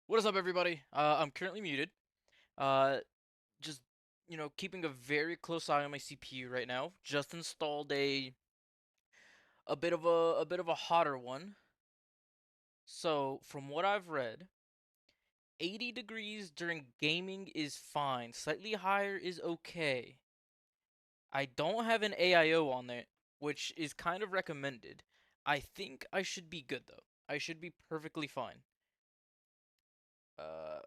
What is up, everybody? I'm currently muted. Uh, just keeping a very close eye on my CPU right now. Just installed a bit of a hotter one. So from what I've read, 80 degrees during gaming is fine. Slightly higher is okay. I don't have an AIO on it, which is kind of recommended. I think I should be good though. I should be perfectly fine.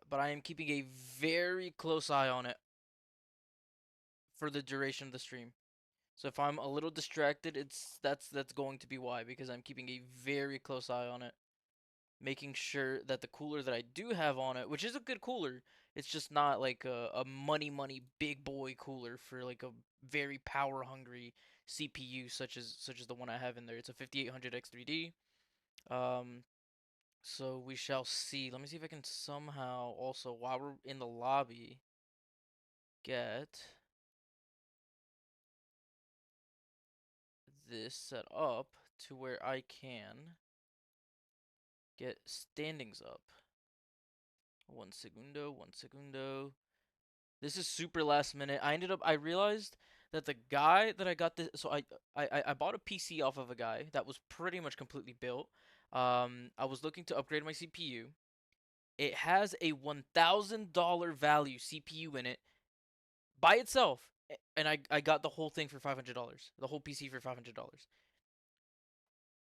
But I am keeping a very close eye on it for the duration of the stream. So if I'm a little distracted, that's going to be why, because I'm keeping a very close eye on it, making sure that the cooler that I do have on it, which is a good cooler, it's just not like a money big boy cooler for like a very power hungry CPU such as the one I have in there. It's a 5800 X3D. Um so we shall see. Let me see if I can somehow also, while we're in the lobby, get this set up to where I can get standings up. One segundo, one segundo. This is super last minute. I realized that the guy that I got this, so I bought a PC off of a guy that was pretty much completely built. I was looking to upgrade my CPU. It has a $1,000 value CPU in it by itself, and I got the whole thing for $500. The whole PC for $500.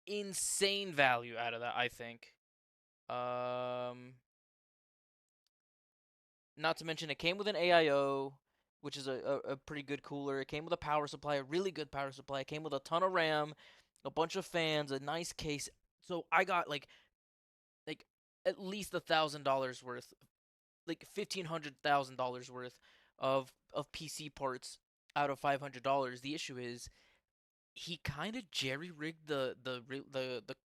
Insane value out of that, I think. Um, Not to mention, it came with an AIO, which is a pretty good cooler. It came with a power supply, a really good power supply. It came with a ton of RAM, a bunch of fans, a nice case. So I got like at least $1,000 worth, like $1,500 worth of PC parts out of $500. The issue is he kind of jerry rigged the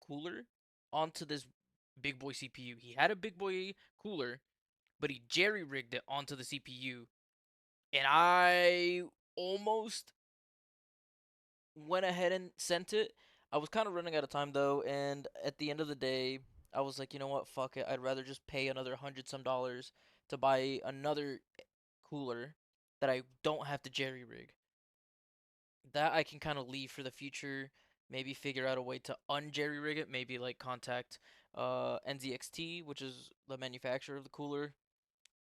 cooler onto this big boy CPU. He had a big boy cooler, but he jerry rigged it onto the CPU, and I almost went ahead and sent it. I was kind of running out of time though, and at the end of the day, I was like, you know what, fuck it. I'd rather just pay another hundred some dollars to buy another cooler that I don't have to jerry rig. That I can kind of leave for the future. Maybe figure out a way to unjerry rig it. Maybe like contact NZXT, which is the manufacturer of the cooler,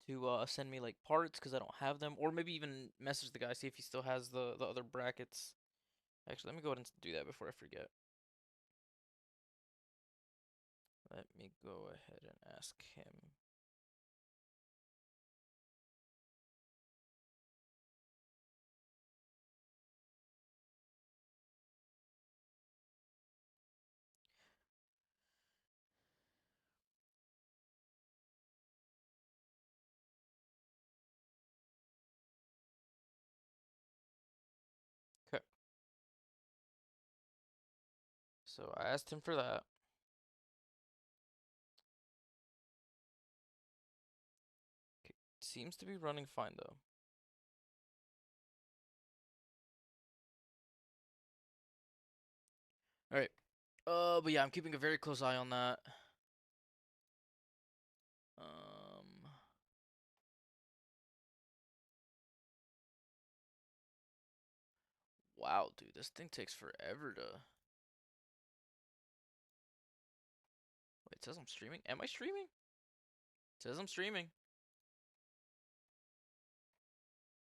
to send me like parts because I don't have them, or maybe even message the guy, see if he still has the other brackets. Actually, let me go ahead and do that before I forget. Let me go ahead and ask him. Okay, so I asked him for that. Okay, seems to be running fine though. All right. But yeah, I'm keeping a very close eye on that. Um, wow, dude, this thing takes forever to. Wait, it says I'm streaming. Am I streaming? It says I'm streaming.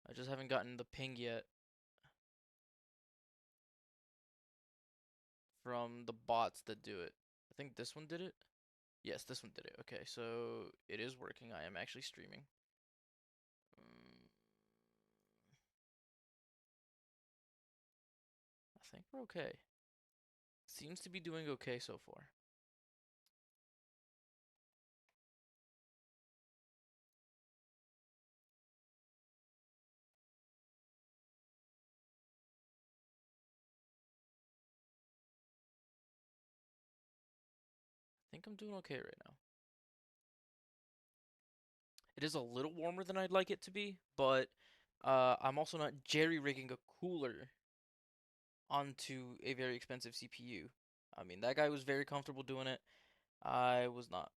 I just haven't gotten the ping yet from the bots that do it. I think this one did it. Yes, this one did it. Okay, so it is working. I am actually streaming. Mm, I think we're okay. Seems to be doing okay so far. I think I'm doing okay right now. It is a little warmer than I'd like it to be, but I'm also not jerry rigging a cooler onto a very expensive CPU. I mean, that guy was very comfortable doing it. I was not.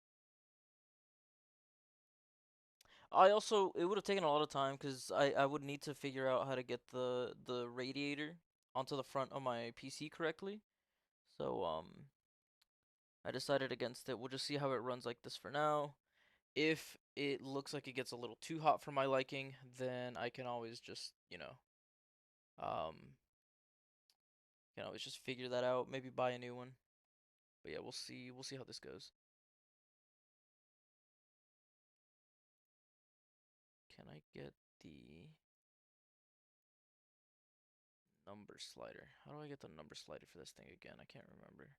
I also it would have taken a lot of time because I would need to figure out how to get the radiator onto the front of my PC correctly. So I decided against it. We'll just see how it runs like this for now. If it looks like it gets a little too hot for my liking, then I can always just, um, just figure that out. Maybe buy a new one. But yeah, we'll see. We'll see how this goes. Can I get the number slider? How do I get the number slider for this thing again? I can't remember.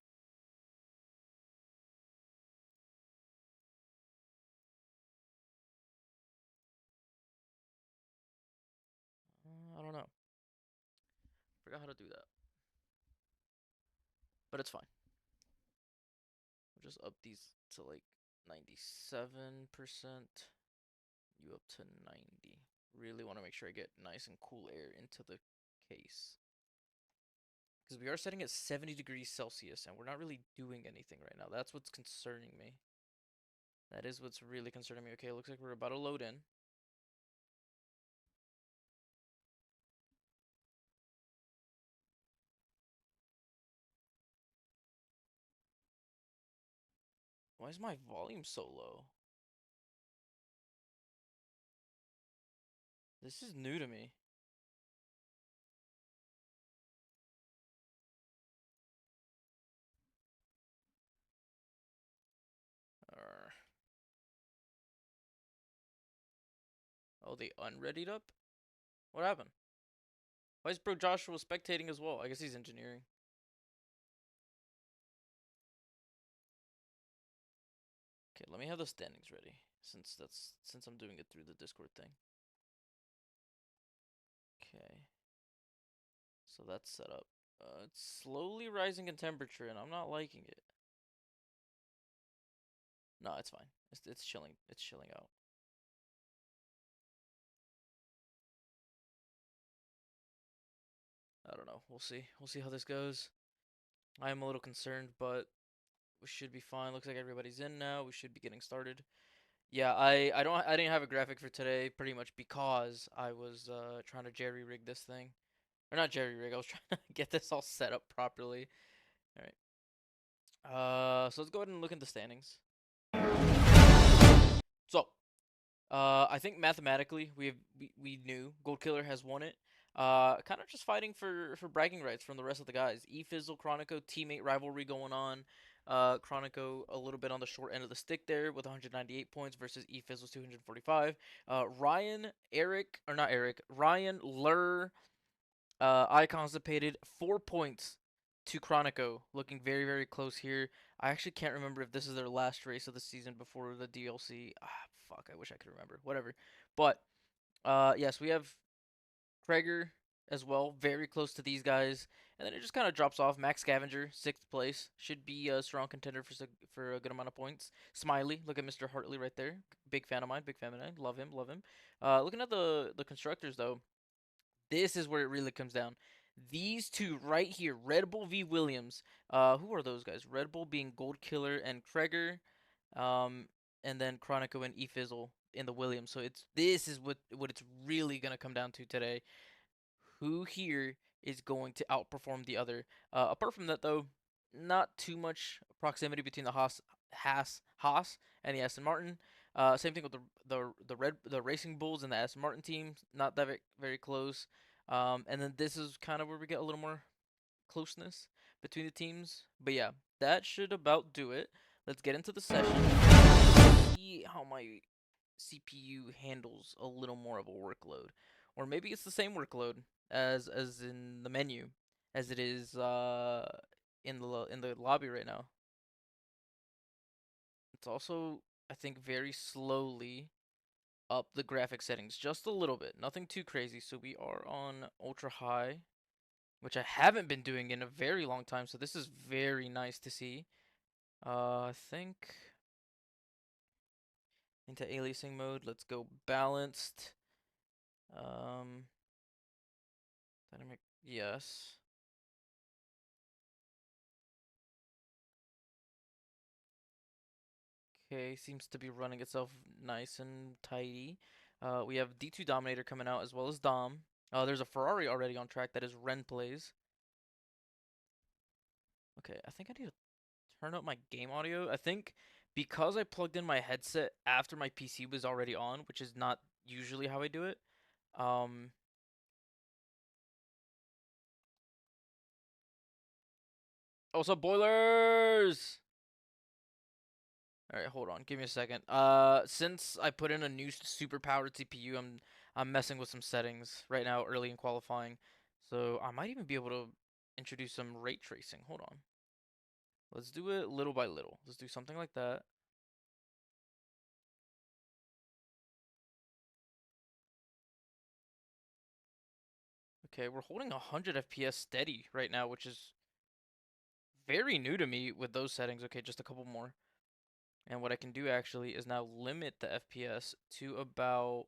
I don't know. Forgot how to do that. But it's fine. We'll just up these to like 97%. You up to 90. Really want to make sure I get nice and cool air into the case. Because we are setting at 70 degrees Celsius and we're not really doing anything right now. That's what's concerning me. That is what's really concerning me. Okay, looks like we're about to load in. Why is my volume so low? This is new to me. Arr. Oh, they unreadied up? What happened? Why is Bro Joshua spectating as well? I guess he's engineering. Okay, let me have the standings ready. Since I'm doing it through the Discord thing. Okay. So that's set up. It's slowly rising in temperature and I'm not liking it. No, it's fine. It's chilling. It's chilling out. I don't know. We'll see. We'll see how this goes. I am a little concerned, but we should be fine. Looks like everybody's in now. We should be getting started. Yeah, I didn't have a graphic for today pretty much because I was trying to jerry rig this thing. Or not jerry rig. I was trying to get this all set up properly. All right. So let's go ahead and look at the standings. So, I think mathematically we knew Gold Killer has won it. Kind of just fighting for bragging rights from the rest of the guys. Fizzle, Chronico, teammate rivalry going on. Chronico a little bit on the short end of the stick there with 198 points versus Fizzle's 245. Ryan, Eric, or not Eric, Ryan, Lur, I constipated 4 points to Chronico, looking very, very close here. I actually can't remember if this is their last race of the season before the DLC. Ah, fuck, I wish I could remember. Whatever. But, yes, we have Krager as well, very close to these guys. And then it just kind of drops off. Max Scavenger, 6th place. Should be a strong contender for a good amount of points. Smiley, look at Mr. Hartley right there. Big fan of mine, big fan of mine. Love him, love him. Looking at the constructors, though, this is where it really comes down. These two right here, Red Bull v Williams. Who are those guys? Red Bull being Gold Killer and Kreger, um, and then Chronico and Fizzle in the Williams. So this is what it's really gonna come down to today. Who here is going to outperform the other? Apart from that, though, not too much proximity between the Haas and the Aston Martin. Same thing with the Racing Bulls and the Aston Martin team. Not that very close. And then this is kind of where we get a little more closeness between the teams. But yeah, that should about do it. Let's get into the session. See how my CPU handles a little more of a workload, or maybe it's the same workload as in the menu as it is in the lobby right now. It's also, I think, very slowly up the graphic settings just a little bit, nothing too crazy. So we are on ultra high, which I haven't been doing in a very long time. So this is very nice to see. I think into aliasing mode. Let's go balanced. Um, dynamic, yes. Okay, seems to be running itself nice and tidy. We have D2 Dominator coming out as well as Dom. There's a Ferrari already on track that is Ren plays. Okay, I think I need to turn up my game audio. I think because I plugged in my headset after my PC was already on, which is not usually how I do it. Um, oh, what's up, boilers? All right, hold on. Give me a second. Since I put in a new super powered CPU, I'm messing with some settings right now early in qualifying. So I might even be able to introduce some ray tracing. Hold on. Let's do it little by little. Let's do something like that. Okay, we're holding 100 FPS steady right now, which is very new to me with those settings. Okay, just a couple more. And what I can do actually is now limit the FPS to about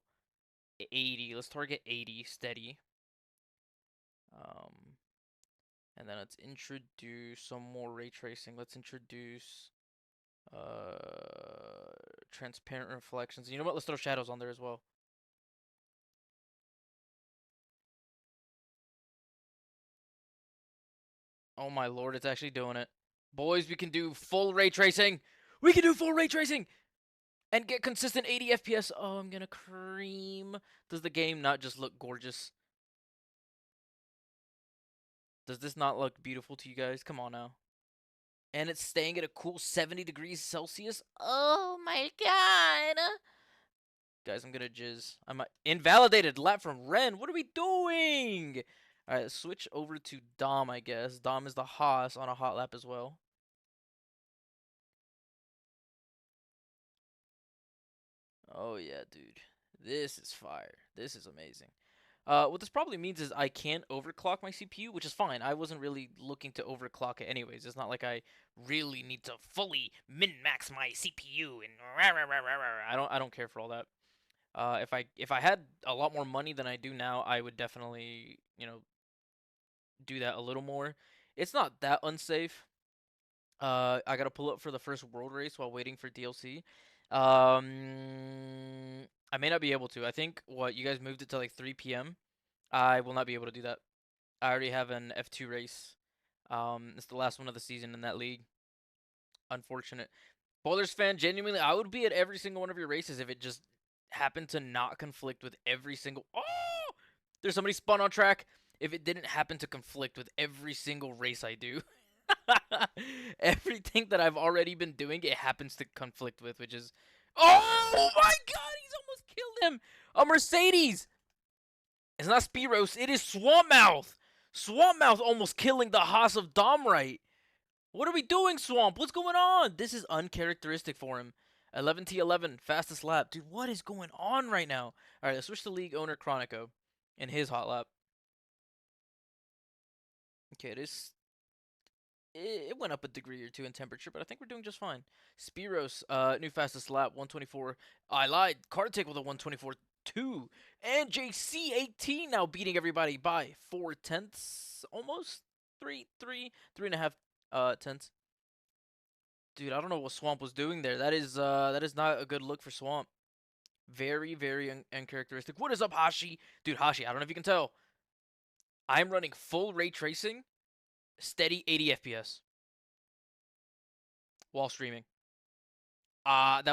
80. Let's target 80 steady. Um, and then let's introduce some more ray tracing. Let's introduce transparent reflections. You know what? Let's throw shadows on there as well. Oh my lord, it's actually doing it. Boys, we can do full ray tracing. We can do full ray tracing and get consistent 80 FPS. Oh, I'm gonna cream. Does the game not just look gorgeous? Does this not look beautiful to you guys? Come on now. And it's staying at a cool 70 degrees Celsius. Oh my god. Guys, I'm gonna jizz. I'm invalidated lap from Ren. What are we doing? Alright, let's switch over to Dom, I guess. Dom is the Haas on a hot lap as well. Oh yeah, dude. This is fire. This is amazing. What this probably means is I can't overclock my CPU, which is fine. I wasn't really looking to overclock it anyways. It's not like I really need to fully min-max my CPU and rah, rah, rah, rah, rah. I don't care for all that. If I had a lot more money than I do now, I would definitely, do that a little more. It's not that unsafe. I gotta pull up for the first world race while waiting for DLC. I may not be able to. I think what you guys moved it to like 3 p.m. I will not be able to do that. I already have an F2 race. It's the last one of the season in that league. Unfortunate. Bowlers fan, genuinely, I would be at every single one of your races if it just happened to not conflict with every single. Oh, there's somebody spun on track. If it didn't happen to conflict with every single race I do, everything that I've already been doing, it happens to conflict with, which is. Oh my god, he's almost killed him! A Mercedes! It's not Spiros, it is Swampmouth! Swampmouth almost killing the Haas of Domright! What are we doing, Swamp? What's going on? This is uncharacteristic for him. 11T11, fastest lap. Dude, what is going on right now? Alright, let's switch to league owner Chronico in his hot lap. Okay, it went up a degree or two in temperature, but I think we're doing just fine. Spiros, new fastest lap, 124. I lied. Kartik with a 124.2. And JC18 now beating everybody by 4/10, almost 3.5 tenths. Dude, I don't know what Swamp was doing there. That is not a good look for Swamp. Very, very uncharacteristic. What is up, Hashi? Dude, Hashi, I don't know if you can tell. I'm running full ray tracing, steady 80 FPS while streaming. That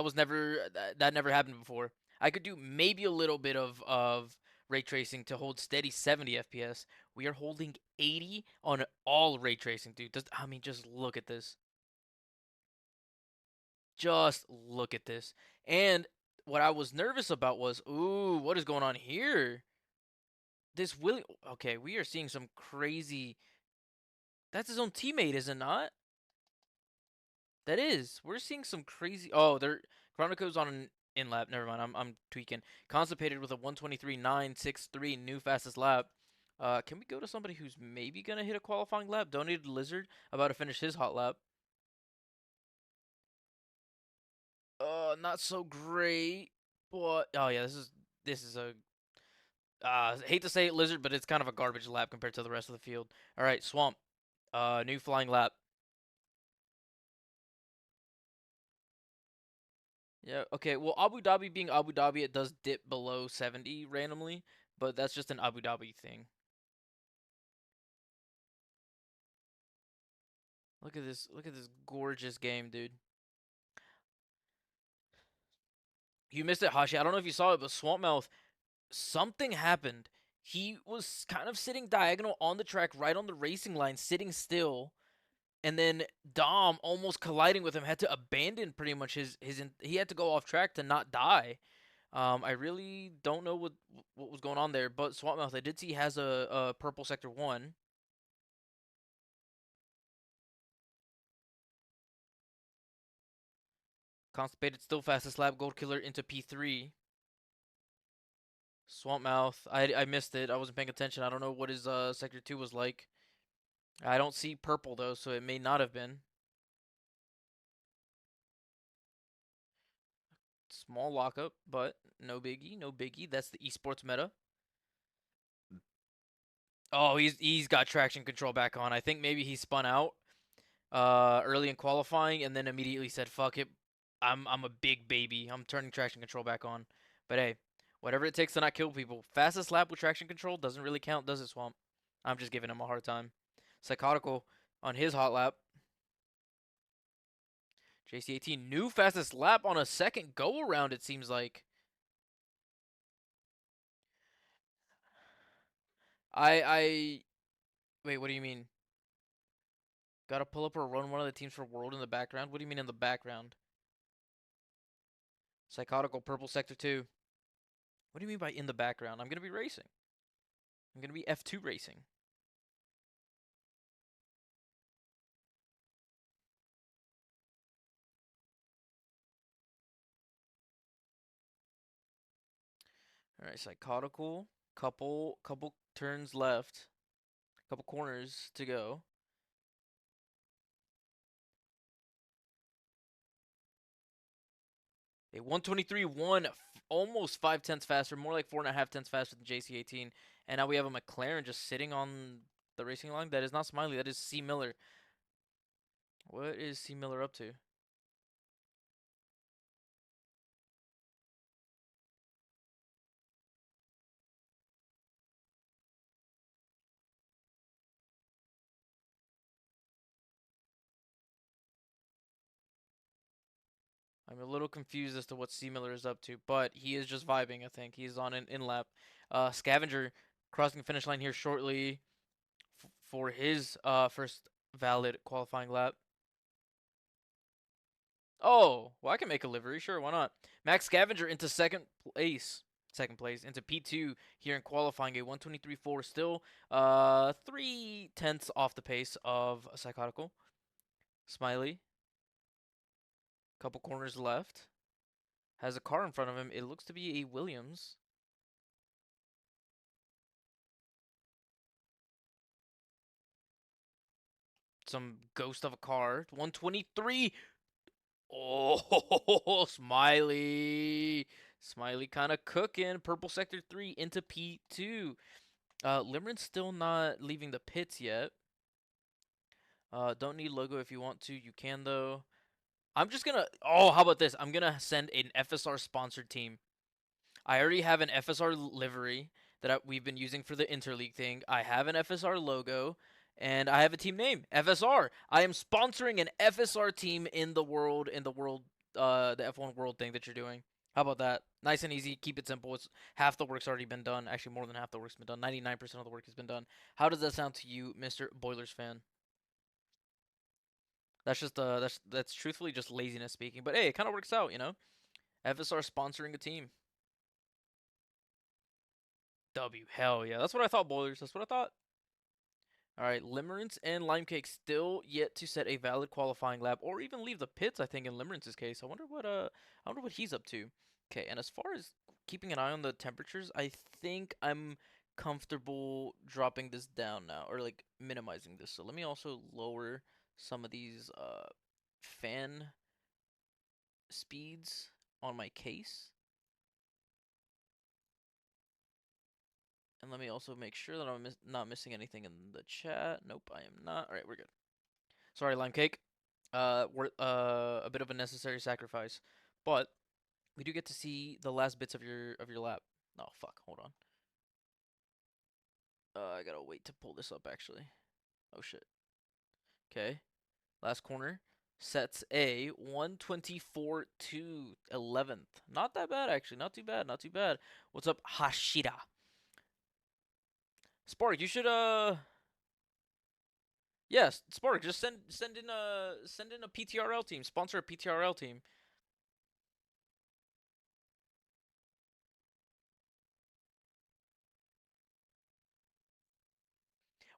never happened before. I could do maybe a little bit of ray tracing to hold steady 70 FPS. We are holding 80 on all ray tracing, dude. Just look at this. Just look at this. And what I was nervous about was, ooh, what is going on here? This Willie. Okay, we are seeing some crazy. That's his own teammate, is it not? That is. We're seeing some crazy. Oh, they're Chronico's on an in lap. Never mind. I'm tweaking. Constipated with a 123.963 new fastest lap. Can we go to somebody who's maybe gonna hit a qualifying lap? Donated Lizard about to finish his hot lap. Not so great. But oh yeah, this is a hate to say it, Lizard, but it's kind of a garbage lap compared to the rest of the field. All right, Swamp. New flying lap. Yeah. Okay. Well, Abu Dhabi being Abu Dhabi, it does dip below 70 randomly, but that's just an Abu Dhabi thing. Look at this. Look at this gorgeous game, dude. You missed it, Hashi. I don't know if you saw it, but Swampmouth, something happened. He was kind of sitting diagonal on the track, right on the racing line, sitting still, and then Dom almost colliding with him had to abandon pretty much he had to go off track to not die. I really don't know what was going on there, but Swampmouth, I did see has a purple sector 1. Constipated still fastest lap, Gold Killer into P3. Swampmouth, I missed it. I wasn't paying attention. I don't know what his sector 2 was like. I don't see purple though, so it may not have been. Small lockup, but no biggie, no biggie. That's the esports meta. Oh, he's got traction control back on. I think maybe he spun out early in qualifying and then immediately said, "Fuck it, I'm a big baby. I'm turning traction control back on." But hey, whatever it takes to not kill people. Fastest lap with traction control doesn't really count, does it, Swamp? I'm just giving him a hard time. Psychotical on his hot lap. JC18 new fastest lap on a second go around. It seems like. I wait. What do you mean? Gotta pull up or run one of the teams for World in the background? What do you mean in the background? Psychotical Purple Sector 2. What do you mean by in the background? I'm gonna be racing. I'm gonna be F2 racing. Alright, Psychotical. Couple turns left. Couple corners to go. A 123.1, almost 5 tenths faster, more like 4.5 tenths faster than JC18. And now we have a McLaren just sitting on the racing line. That is not Smiley, that is C. Miller. What is C. Miller up to? I'm a little confused as to what C. Miller is up to, but he is just vibing, I think. He's on an in-lap. Scavenger crossing the finish line here shortly for his first valid qualifying lap. Oh, well, I can make a livery. Sure, why not? Max Scavenger into second place. Second place into P2 here in qualifying, a 123.4, still 3 tenths off the pace of Psychotical. Smiley, couple corners left. Has a car in front of him. It looks to be a Williams. Some ghost of a car. 123. Oh, Smiley. Smiley kind of cooking. Purple Sector 3 into P2. Limerent's still not leaving the pits yet. Don't need logo if you want to. You can, though. I'm just gonna... Oh, how about this? I'm gonna send an FSR sponsored team. I already have an FSR livery that we've been using for the Interleague thing. I have an FSR logo, and I have a team name, FSR. I am sponsoring an FSR team the F1 World thing that you're doing. How about that? Nice and easy. Keep it simple. It's half the work's already been done. Actually, more than half the work's been done. 99% of the work has been done. How does that sound to you, Mr. Boilers fan? That's just that's truthfully just laziness speaking. But hey, it kind of works out, you know. FSR sponsoring a team. W. Hell yeah. That's what I thought, Boilers. That's what I thought. All right, Limerence and Limecake still yet to set a valid qualifying lap or even leave the pits, I think, in Limerence's case. I wonder what he's up to. Okay, and as far as keeping an eye on the temperatures, I think I'm comfortable dropping this down now or like minimizing this. So let me also lower some of these fan speeds on my case. And let me also make sure that I'm not missing anything in the chat. Nope, I am not. All right, we're good. Sorry, Lime Cake. We're a bit of a necessary sacrifice, but We do get to see the last bits of your lap. Oh fuck, hold on. I gotta wait to pull this up actually. Oh shit. Okay. Last corner. Sets A 124 to 11th. Not that bad actually. Not too bad. Not too bad. What's up, Hashira? Spark, you should yes, Spark, just send in a PTRL team. Sponsor a PTRL team.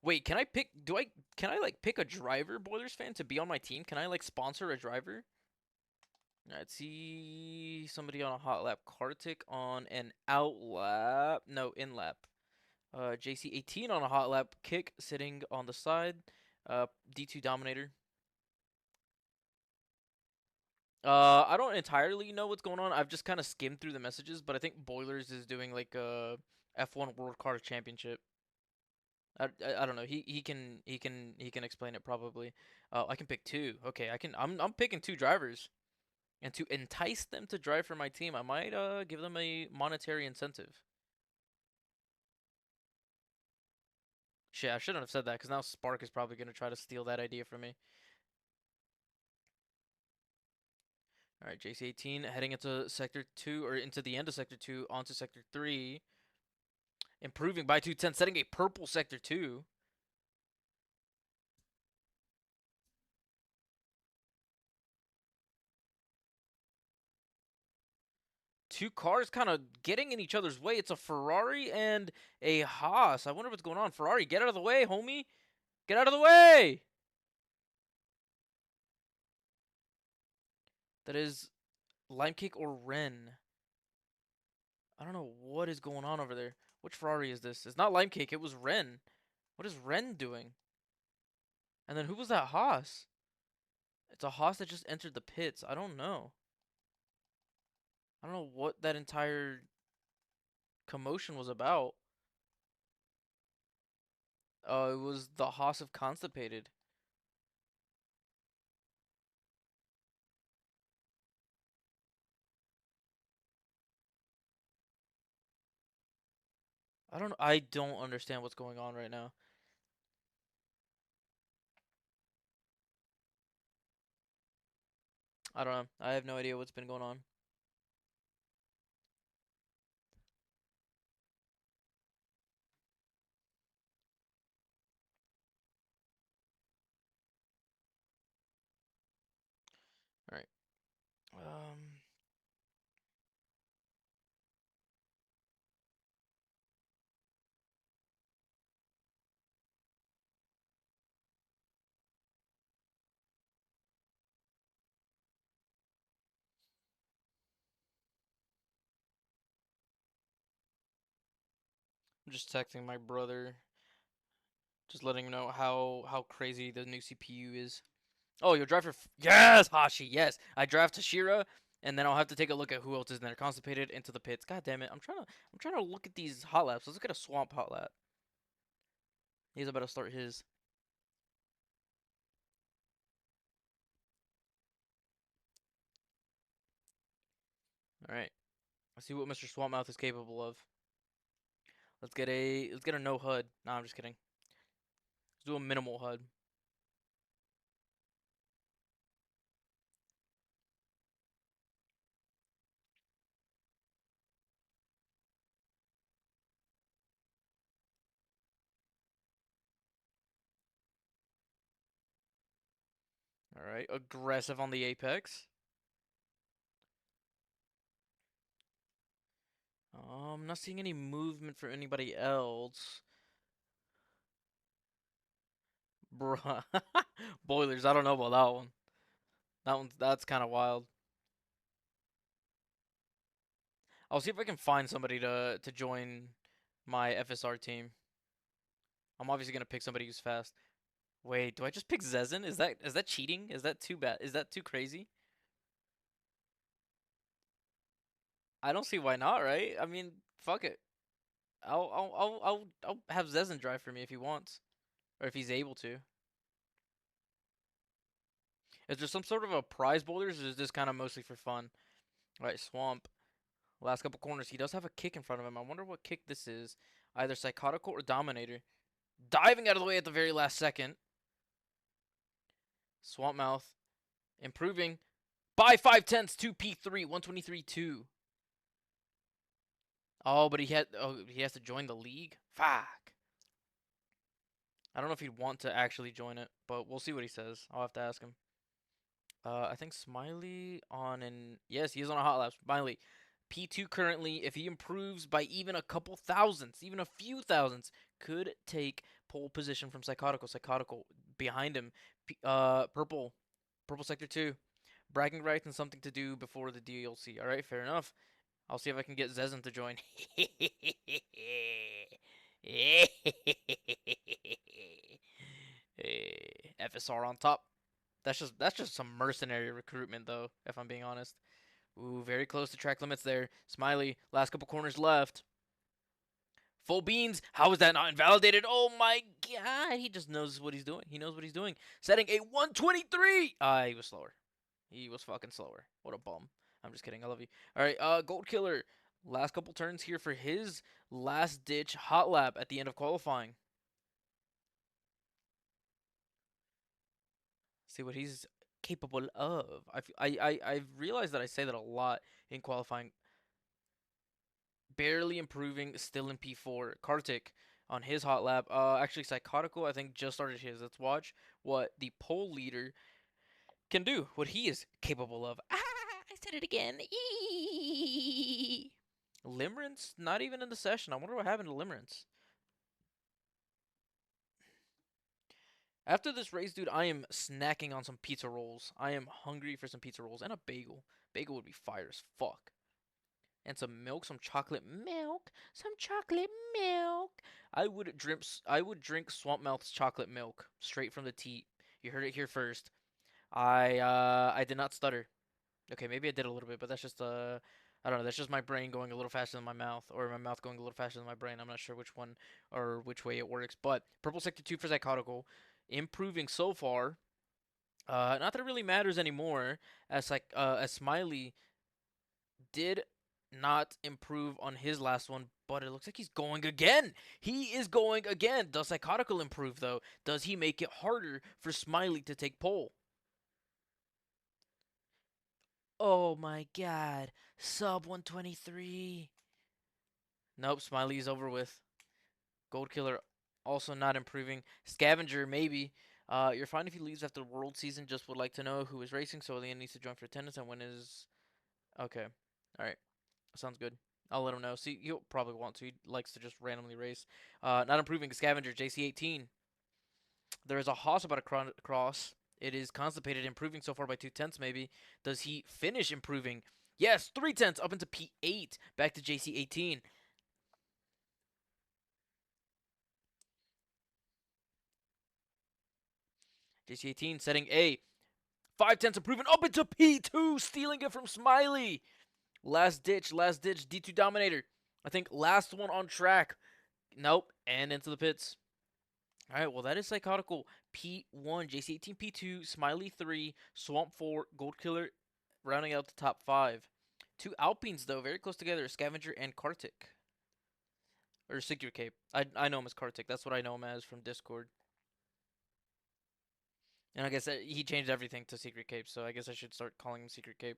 Wait, can I pick do I can I like pick a driver, Boilers fan, to be on my team? Can I like sponsor a driver? Alright, see somebody on a hot lap. Kartik on an out lap. No, in lap. JC18 on a hot lap. Kick sitting on the side. D2 Dominator. I don't entirely know what's going on. I've just kind of skimmed through the messages, but I think Boilers is doing like a F1 World Car Championship. I don't know. He can explain it probably. I can pick two. Okay, I'm picking two drivers. And to entice them to drive for my team, I might give them a monetary incentive. Shit, I shouldn't have said that because now Spark is probably gonna try to steal that idea from me. All right, JC18 heading into Sector 2 or into the end of Sector 2 onto Sector 3, improving by 210, setting a purple Sector 2. Two cars kind of getting in each other's way. It's a Ferrari and a Haas. I wonder what's going on. Ferrari, get out of the way, homie. Get out of the way. That is Lime Cake or Ren. I don't know what is going on over there. Which Ferrari is this? It's not Lime Cake. It was Ren. What is Ren doing? And then who was that Haas? It's a Haas that just entered the pits. I don't know. I don't know what that entire commotion was about. It was the Haas of Constipated. I don't understand what's going on right now. I don't know. I have no idea what's been going on. All right. I'm just texting my brother, just letting him know how crazy the new CPU is. Oh, you'll drive for yes, Hashi, yes. I drive Tashira, and then I'll have to take a look at who else is in there. Constipated into the pits. God damn it! I'm trying to look at these hot laps. Let's look at a swamp hot lap. He's about to start his. All right. Let's see what Mr. Swampmouth is capable of. Let's get a no HUD. No, I'm just kidding. Let's do a minimal HUD. All right. Aggressive on the apex. I'm not seeing any movement for anybody else. Bruh. Boilers, I don't know about that one. That's kind of wild. I'll see if I can find somebody to join my FSR team. I'm obviously gonna pick somebody who's fast. Wait, do I just pick Zezin? Is that cheating? Is that too bad? Is that too crazy? I don't see why not, right? I mean, fuck it. I'll have Zezin drive for me if he wants, or if he's able to. Is there some sort of a prize boulders, or is this kind of mostly for fun? All right, Swamp. Last couple corners. He does have a kick in front of him. I wonder what kick this is. Either Psychotical or Dominator. Diving out of the way at the very last second. Swamp Mouth. Improving by 5/10 to P3. 123-2. Oh, but he has to join the league? Fuck. I don't know if he'd want to actually join it, but we'll see what he says. I'll have to ask him. I think Smiley on an... Yes, he is on a hot lap. Smiley. P2 currently, if he improves by even a couple thousandths, even a few thousandths, could take pole position from Psychotical. Psychotical behind him. Purple. Purple Sector 2. Bragging rights and something to do before the DLC. Alright, fair enough. I'll see if I can get Zezin to join. FSR on top. That's just some mercenary recruitment though, if I'm being honest. Ooh, very close to track limits there. Smiley, last couple corners left. Full beans. How is that not invalidated? Oh my god, he just knows what he's doing. He knows what he's doing. Setting a 123. He was slower. He was fucking slower. What a bum. I'm just kidding. I love you. All right, Gold Killer. Last couple turns here for his last ditch hot lap at the end of qualifying. See what he's capable of. I've realized that I say that a lot in qualifying. Barely improving, still in P4. Kartik on his hot lap. Actually, Psychotical, I think, just started his. Let's watch what the pole leader can do. What he is capable of. I said it again. Limerence, not even in the session. I wonder what happened to Limerence. After this race, dude, I am snacking on some pizza rolls. I am hungry for some pizza rolls and a bagel. Bagel would be fire as fuck. And some milk, some chocolate milk, some chocolate milk. I would drink Swamp Mouth's chocolate milk straight from the teat. You heard it here first. I did not stutter. Okay, maybe I did a little bit, but that's just I don't know, that's just my brain going a little faster than my mouth, or my mouth going a little faster than my brain. I'm not sure which one or which way it works. But Purple Sector 2 for Psychotical, improving so far. Not that it really matters anymore, as Smiley did not improve on his last one, but it looks like he's going again. He is going again. Does Psychotical improve though? Does he make it harder for Smiley to take pole? Oh my god. Sub 123. Nope, Smiley's over with. Gold Killer also not improving. Scavenger, maybe. You're fine if he leaves after World Season. Just would like to know who is racing, so Leon needs to join for attendance and when is... Okay. Alright. Sounds good. I'll let him know. See, he'll probably want to. He likes to just randomly race. Not improving. Scavenger, JC18. There is a Haas about to cross. It is constipated, improving so far by 2/10 maybe. Does he finish improving? Yes, 3/10 up into P8. Back to JC18. JC18 setting a 5/10 improvement up into P2, stealing it from Smiley. Last ditch, D2 Dominator. I think last one on track. Nope, and into the pits. All right, well, that is Psychotical P1, JC18 P2, Smiley 3, Swamp 4, Gold Killer rounding out the top 5. Two Alpines, though, very close together, Scavenger and Kartik. Or Secret Cape. I know him as Kartik. That's what I know him as from Discord. And I guess he changed everything to Secret Cape, so I guess I should start calling him Secret Cape.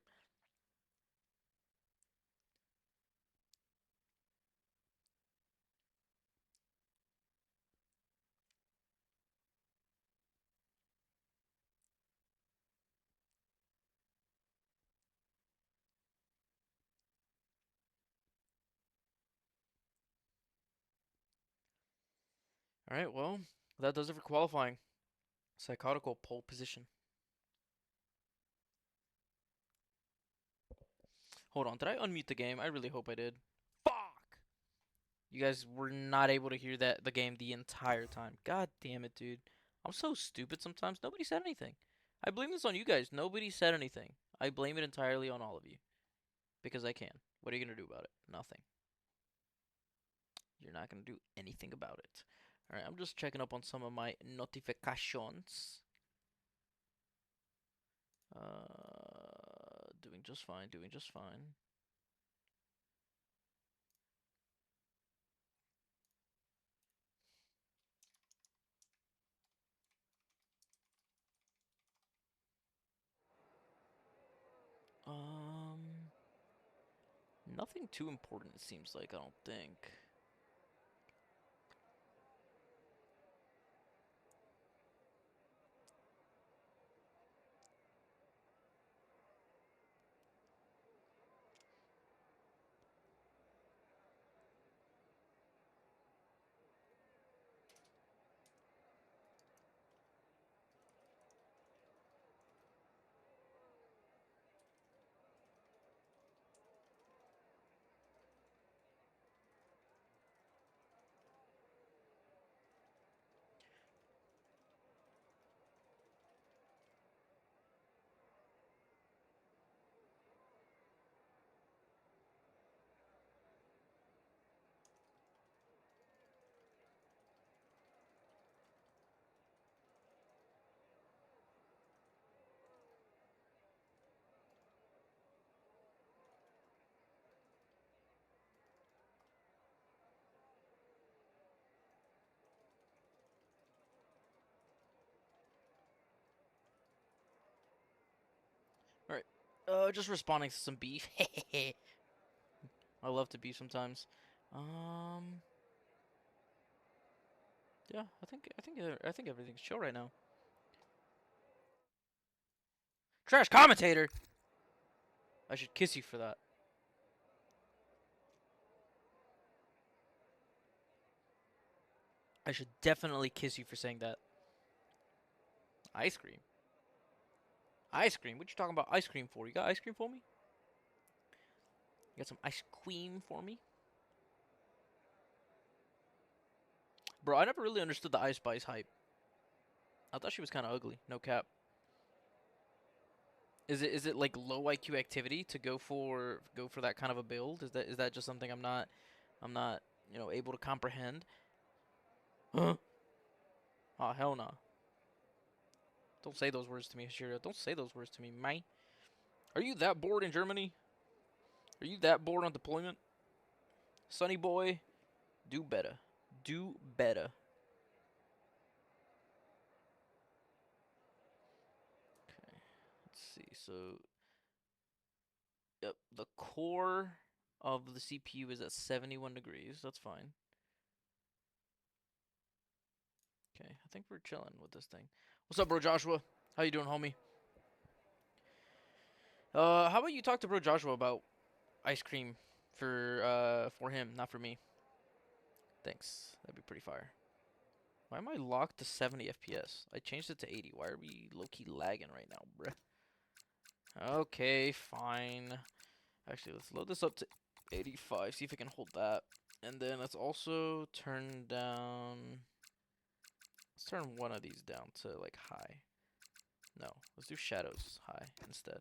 All right, well, that does it for qualifying. Psychotical pole position. Hold on, did I unmute the game? I really hope I did. Fuck! You guys were not able to hear the game the entire time. God damn it, dude. I'm so stupid sometimes. Nobody said anything. I blame this on you guys. Nobody said anything. I blame it entirely on all of you. Because I can. What are you going to do about it? Nothing. You're not going to do anything about it. Alright, I'm just checking up on some of my notifications. Doing just fine, doing just fine. Um, Nothing too important, it seems like, I don't think. Alright. Just responding to some beef. I love to beef sometimes. Um, yeah, I think everything's chill right now. Trash commentator. I should kiss you for that. I should definitely kiss you for saying that. Ice cream. Ice cream? What you talking about ice cream for? You got ice cream for me? You got some ice cream for me? Bro, I never really understood the Ice Spice hype. I thought she was kind of ugly. No cap. Is it like low IQ activity to go for that kind of a build? Is that just something I'm not able to comprehend? Huh? Oh hell no! Don't say those words to me, Shira. Don't say those words to me, man. Are you that bored in Germany? Are you that bored on deployment? Sonny boy, do better. Do better. Okay, let's see. So, yep, the core of the CPU is at 71 degrees. That's fine. Okay, I think we're chilling with this thing. What's up, bro Joshua? How you doing, homie? How about you talk to bro Joshua about ice cream for him, not for me. Thanks. That'd be pretty fire. Why am I locked to 70 FPS? I changed it to 80. Why are we low-key lagging right now, bruh? Okay, fine. Actually, let's load this up to 85. See if it can hold that. And then let's also turn down... Let's turn one of these down to, like, high. No, let's do shadows high instead.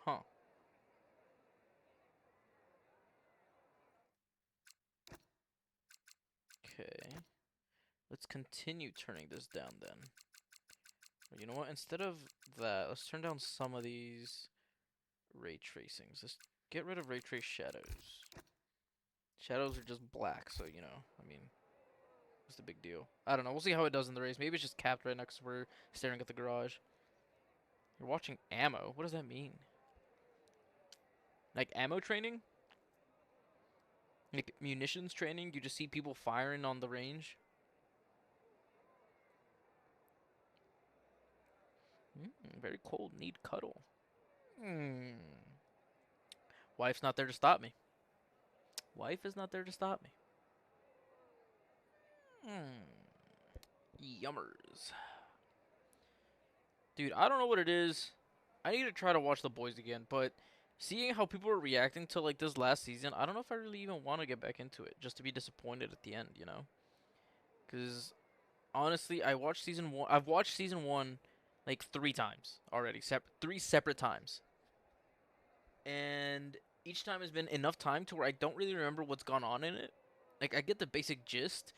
Huh. Okay. Let's continue turning this down then. You know what? Instead of that, let's turn down some of these ray tracings. Let's get rid of ray trace shadows. Shadows are just black, so, I mean, what's the big deal? I don't know. We'll see how it does in the race. Maybe it's just capped right now because we're staring at the garage. You're watching ammo. What does that mean? Like ammo training? Like munitions training? You just see people firing on the range? Very cold. Need cuddle. Hmm. Wife's not there to stop me. Wife is not there to stop me. Yummers. Dude, I don't know what it is. I need to try to watch The Boys again, but seeing how people are reacting to like this last season, I don't know if I really even want to get back into it just to be disappointed at the end, you know? Cuz honestly, I watched season 1. I've watched season 1 like 3 times already, three separate times. And each time has been enough time to where I don't really remember what's gone on in it. Like I get the basic gist,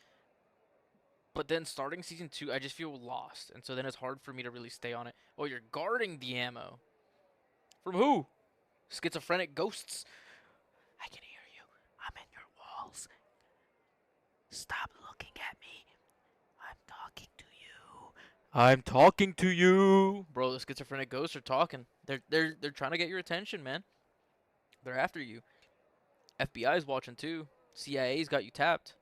But then starting season 2, I just feel lost, and so then it's hard for me to really stay on it. Oh, you're guarding the ammo. From who? Schizophrenic ghosts. I can hear you. I'm in your walls. Stop looking at me. I'm talking to you. I'm talking to you. Bro, the schizophrenic ghosts are talking. They're trying to get your attention, man. They're after you. FBI's watching too. CIA's got you tapped.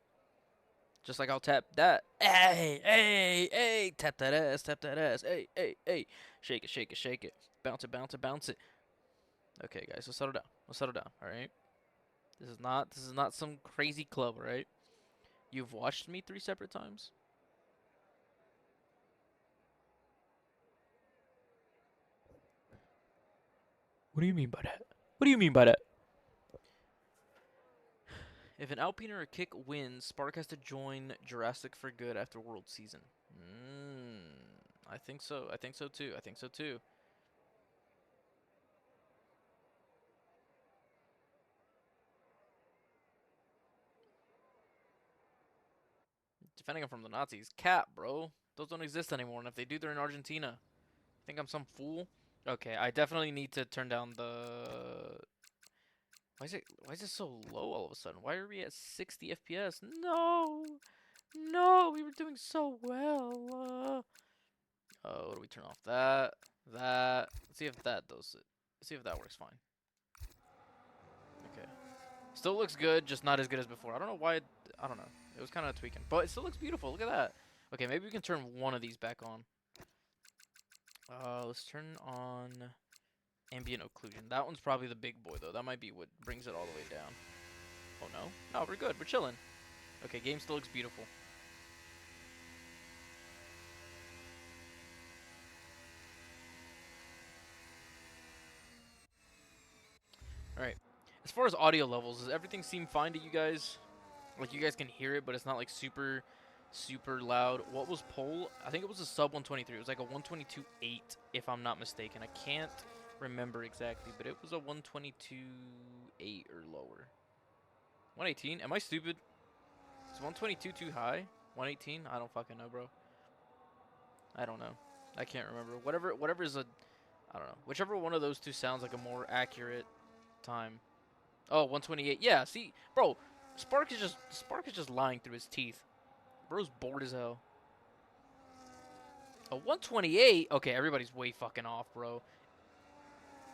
Just like I'll tap that. Hey, hey, hey. Tap that ass, tap that ass. Hey, hey, hey. Shake it, shake it, shake it. Bounce it, bounce it, bounce it. Okay, guys, let's settle down. Let's settle down, alright? This is not some crazy club, alright? You've watched me 3 separate times? What do you mean by that? What do you mean by that? If an Alpine or a Kick wins, Spark has to join Jurassic for good after World Season. I think so. I think so too. I think so too. Defending them from the Nazis. Cap, bro. Those don't exist anymore, and if they do, they're in Argentina. Think I'm some fool? Okay, I definitely need to turn down the... Why is it so low all of a sudden? Why are we at 60 FPS? No! No, we were doing so well. What do we turn off? That. Let's see if that does it. Let's see if that works fine. Okay. Still looks good, just not as good as before. I don't know why. I don't know. It was kind of tweaking, but it still looks beautiful. Look at that. Okay, maybe we can turn one of these back on. Let's turn on ambient occlusion. That one's probably the big boy, though. That might be what brings it all the way down. Oh, no? No, we're good. We're chilling. Okay, game still looks beautiful. Alright. As far as audio levels, does everything seem fine to you guys? Like, you guys can hear it, but it's not, like, super loud. What was poll? I think it was a sub 123. It was like a 122.8, if I'm not mistaken. I can't remember exactly, but it was a 122.8 or lower. 118? Am I stupid? Is 122 too high? 118? I don't fucking know, bro. I don't know. I can't remember. Whatever is a... I don't know. Whichever one of those two sounds like a more accurate time. Oh, 128. Yeah, see, bro, Spark is just lying through his teeth. Bro's bored as hell. A 128? Okay, everybody's way fucking off, bro.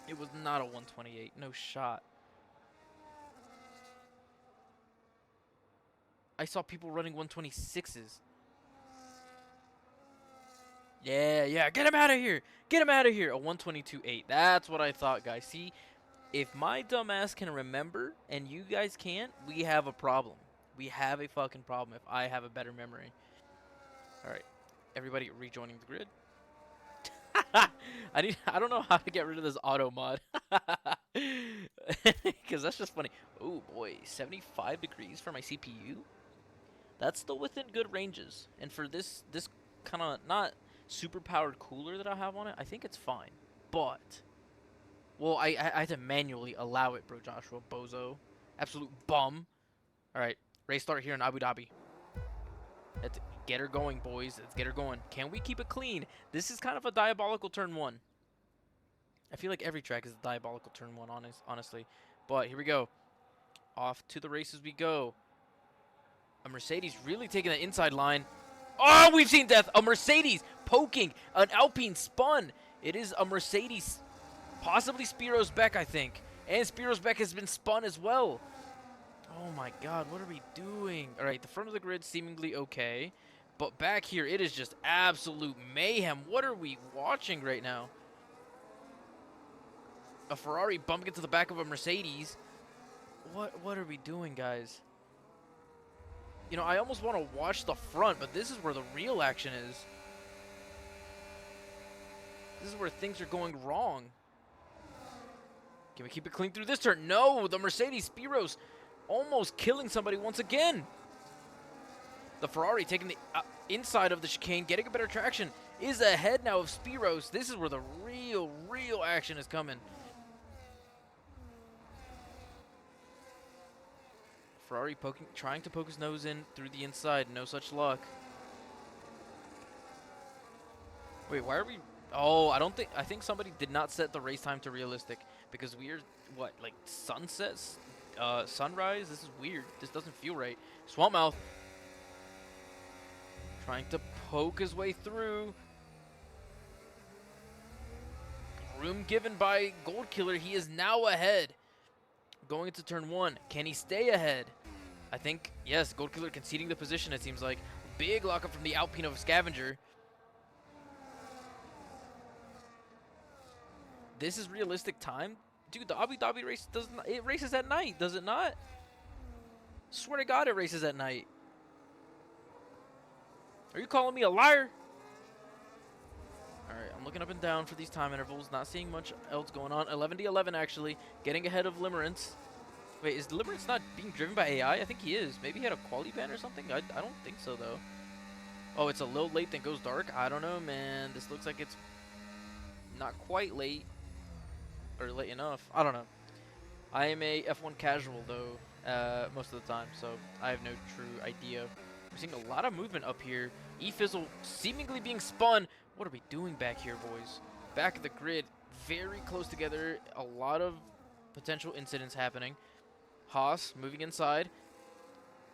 It was not a 128. No shot. I saw people running 126s. Yeah. Get him out of here. Get him out of here. A 122.8. That's what I thought, guys. See, if my dumbass can remember and you guys can't, we have a problem. We have a fucking problem if I have a better memory. Alright. Everybody rejoining the grid. I don't know how to get rid of this auto mod. Because that's just funny. Oh boy, 75 degrees for my CPU? That's still within good ranges. And for this kind of not super powered cooler that I have on it, I think it's fine. But, well, I had to manually allow it, bro, Joshua. Bozo. Absolute bum. Alright, race start here in Abu Dhabi. Let's get her going, boys. Let's get her going. Can we keep it clean? This is kind of a diabolical turn 1. I feel like every track is a diabolical turn 1, honestly. But here we go. Off to the races we go. A Mercedes really taking the inside line. Oh, we've seen death. A Mercedes poking. An Alpine spun. It is a Mercedes. Possibly Spiro's Beck, I think. And Spiro's Beck has been spun as well. Oh my god, what are we doing? Alright, the front of the grid seemingly okay. But back here, it is just absolute mayhem. What are we watching right now? A Ferrari bumping into the back of a Mercedes. What are we doing, guys? You know, I almost want to watch the front, but this is where the real action is. This is where things are going wrong. Can we keep it clean through this turn? No, the Mercedes Spiros almost killing somebody once again. The Ferrari taking the inside of the chicane, getting a better traction, is ahead now of Spiros. This is where the real action is coming. Ferrari trying to poke his nose in through the inside. No such luck. Wait, why are we? Oh, I think somebody did not set the race time to realistic because we're what, like sunsets, sunrise. This is weird. This doesn't feel right. Swampmouth trying to poke his way through. Room given by Gold Killer. He is now ahead. Going into turn one. Can he stay ahead? I think, yes, Gold Killer conceding the position, it seems like. Big lockup from the Alpine of Scavenger. This is realistic time? Dude, the Abu Dhabi race doesn't, it races at night, does it not? Swear to God, it races at night. Are you calling me a liar? Alright, I'm looking up and down for these time intervals, not seeing much else going on. 11-11 actually, getting ahead of Limerence. Wait, is Limerence not being driven by AI? I think he is. Maybe he had a quality ban or something? I don't think so, though. Oh, it's a little late then goes dark? I don't know, man. This looks like it's not quite late. Or late enough. I don't know. I am a F1 casual, though, most of the time, so I have no true idea. We're seeing a lot of movement up here. E-Fizzle seemingly being spun. What are we doing back here, boys? Back of the grid, very close together. A lot of potential incidents happening. Haas moving inside.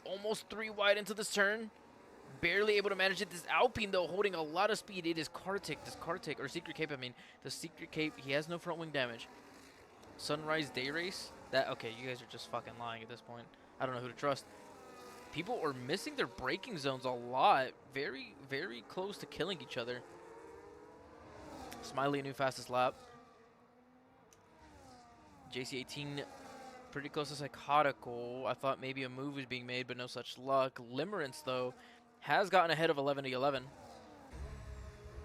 Almost 3 wide into this turn. Barely able to manage it. This Alpine, though, holding a lot of speed. It is Kartik. This Kartik, or Secret Cape, I mean. The Secret Cape, he has no front wing damage. Sunrise Day Race. Okay, you guys are just fucking lying at this point. I don't know who to trust. People are missing their braking zones a lot. Very, very close to killing each other. Smiley, a new fastest lap. JC18 pretty close to Psychotical. I thought maybe a move was being made, but no such luck. Limerence, though, has gotten ahead of 11-11.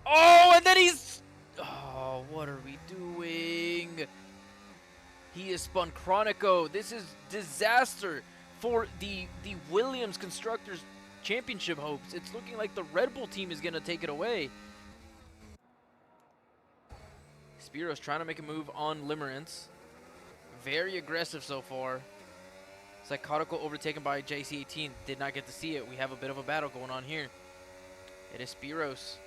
Oh, and then he's... Oh, what are we doing? He is spun Chronico. This is disaster for the Williams Constructors Championship hopes. It's looking like the Red Bull team is going to take it away. Spiro's trying to make a move on Limerence. Very aggressive so far. Psychotical overtaken by JC18. Did not get to see it. We have a bit of a battle going on here. It is Spiros.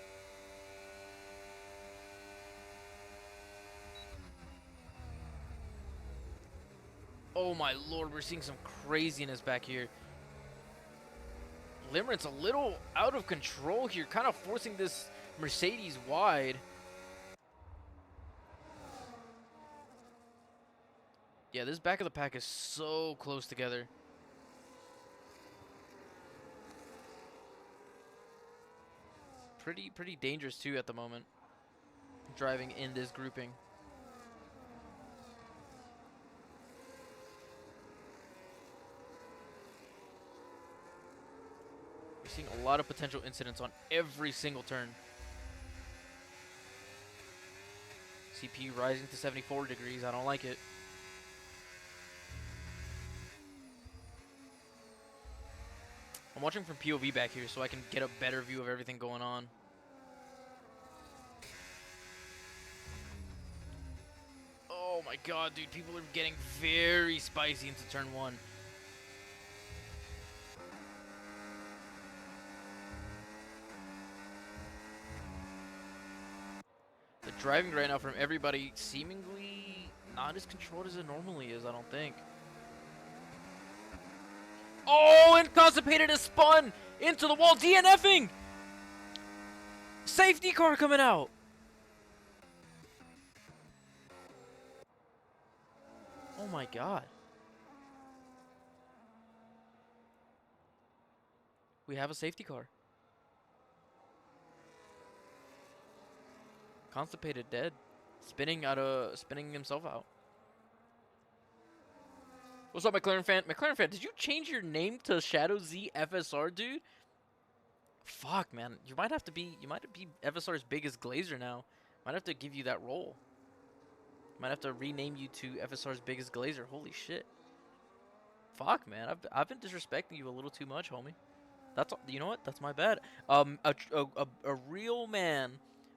Oh my lord, we're seeing some craziness back here. Limerence a little out of control here, kind of forcing this Mercedes wide. Yeah, this back of the pack is so close together. Pretty dangerous too at the moment. Driving in this grouping. We're seeing a lot of potential incidents on every single turn. CPU rising to 74 degrees. I don't like it. I'm watching from POV back here so I can get a better view of everything going on. Oh my god, dude. People are getting very spicy into turn one. The driving right now from everybody seemingly not as controlled as it normally is, I don't think. Oh, and Constipated is spun into the wall. DNFing! Safety car coming out. Oh my god. We have a safety car. Constipated dead. Spinning himself out. What's up, McLaren fan? McLaren fan, did you change your name to Shadow Z FSR, dude? Fuck, man. You might be FSR's biggest glazer now. Might have to give you that role. Might have to rename you to FSR's biggest glazer. Holy shit. Fuck, man. I've been disrespecting you a little too much, homie. That's, you know what? That's my bad. A real man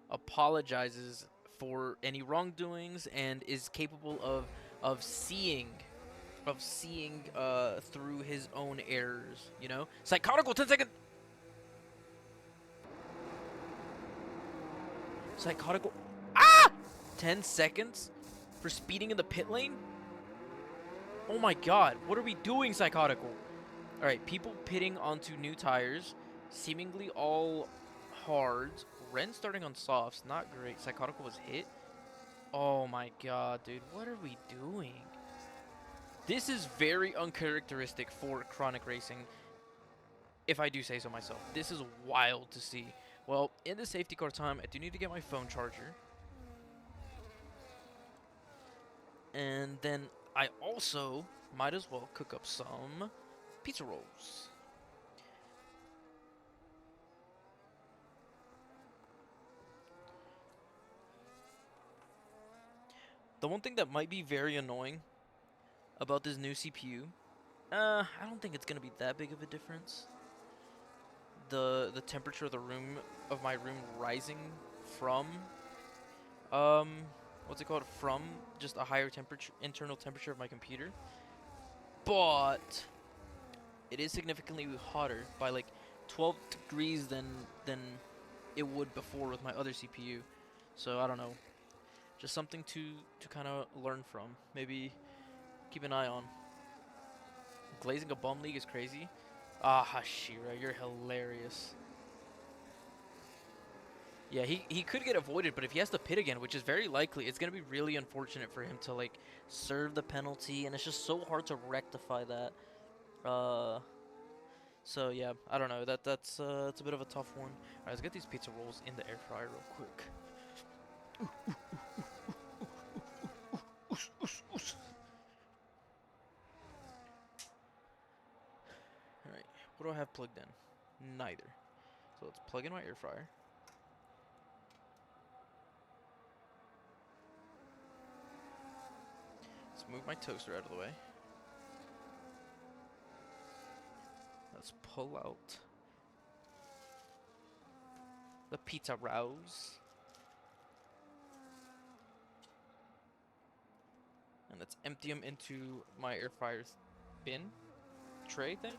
apologizes for any wrongdoings and is capable of seeing through his own errors, you know? Psychotical, 10 second. Psychotical. Ah! 10 seconds for speeding in the pit lane? Oh my god, what are we doing, Psychotical? Alright, people pitting onto new tires, seemingly all hards. Ren starting on softs, not great. Psychotical was hit. Oh my god, dude, what are we doing? This is very uncharacteristic for Kronik Racing, if I do say so myself. This is wild to see. Well, in the safety car time, I do need to get my phone charger. And then I also might as well cook up some pizza rolls. The one thing that might be very annoying about this new CPU, I don't think it's gonna be that big of a difference. The temperature of the room of my room rising from what's it called, from just a higher temperature, internal temperature of my computer, but it is significantly hotter by like 12 degrees than it would before with my other CPU. So I don't know, just something to kind of learn from. Maybe keep an eye on. Glazing a bum league is crazy. Ah, Hashira, you're hilarious. Yeah, he could get avoided, but if he has to pit again, which is very likely, it's going to be really unfortunate for him to, like, serve the penalty, and it's just so hard to rectify that. So, yeah, I don't know. That's it's a bit of a tough one. Alright, let's get these pizza rolls in the air fryer real quick. Alright, what do I have plugged in? Neither. So let's plug in my air fryer. Let's move my toaster out of the way. Let's pull out the pizza rolls. And let's empty them into my air fryer's bin tray thing.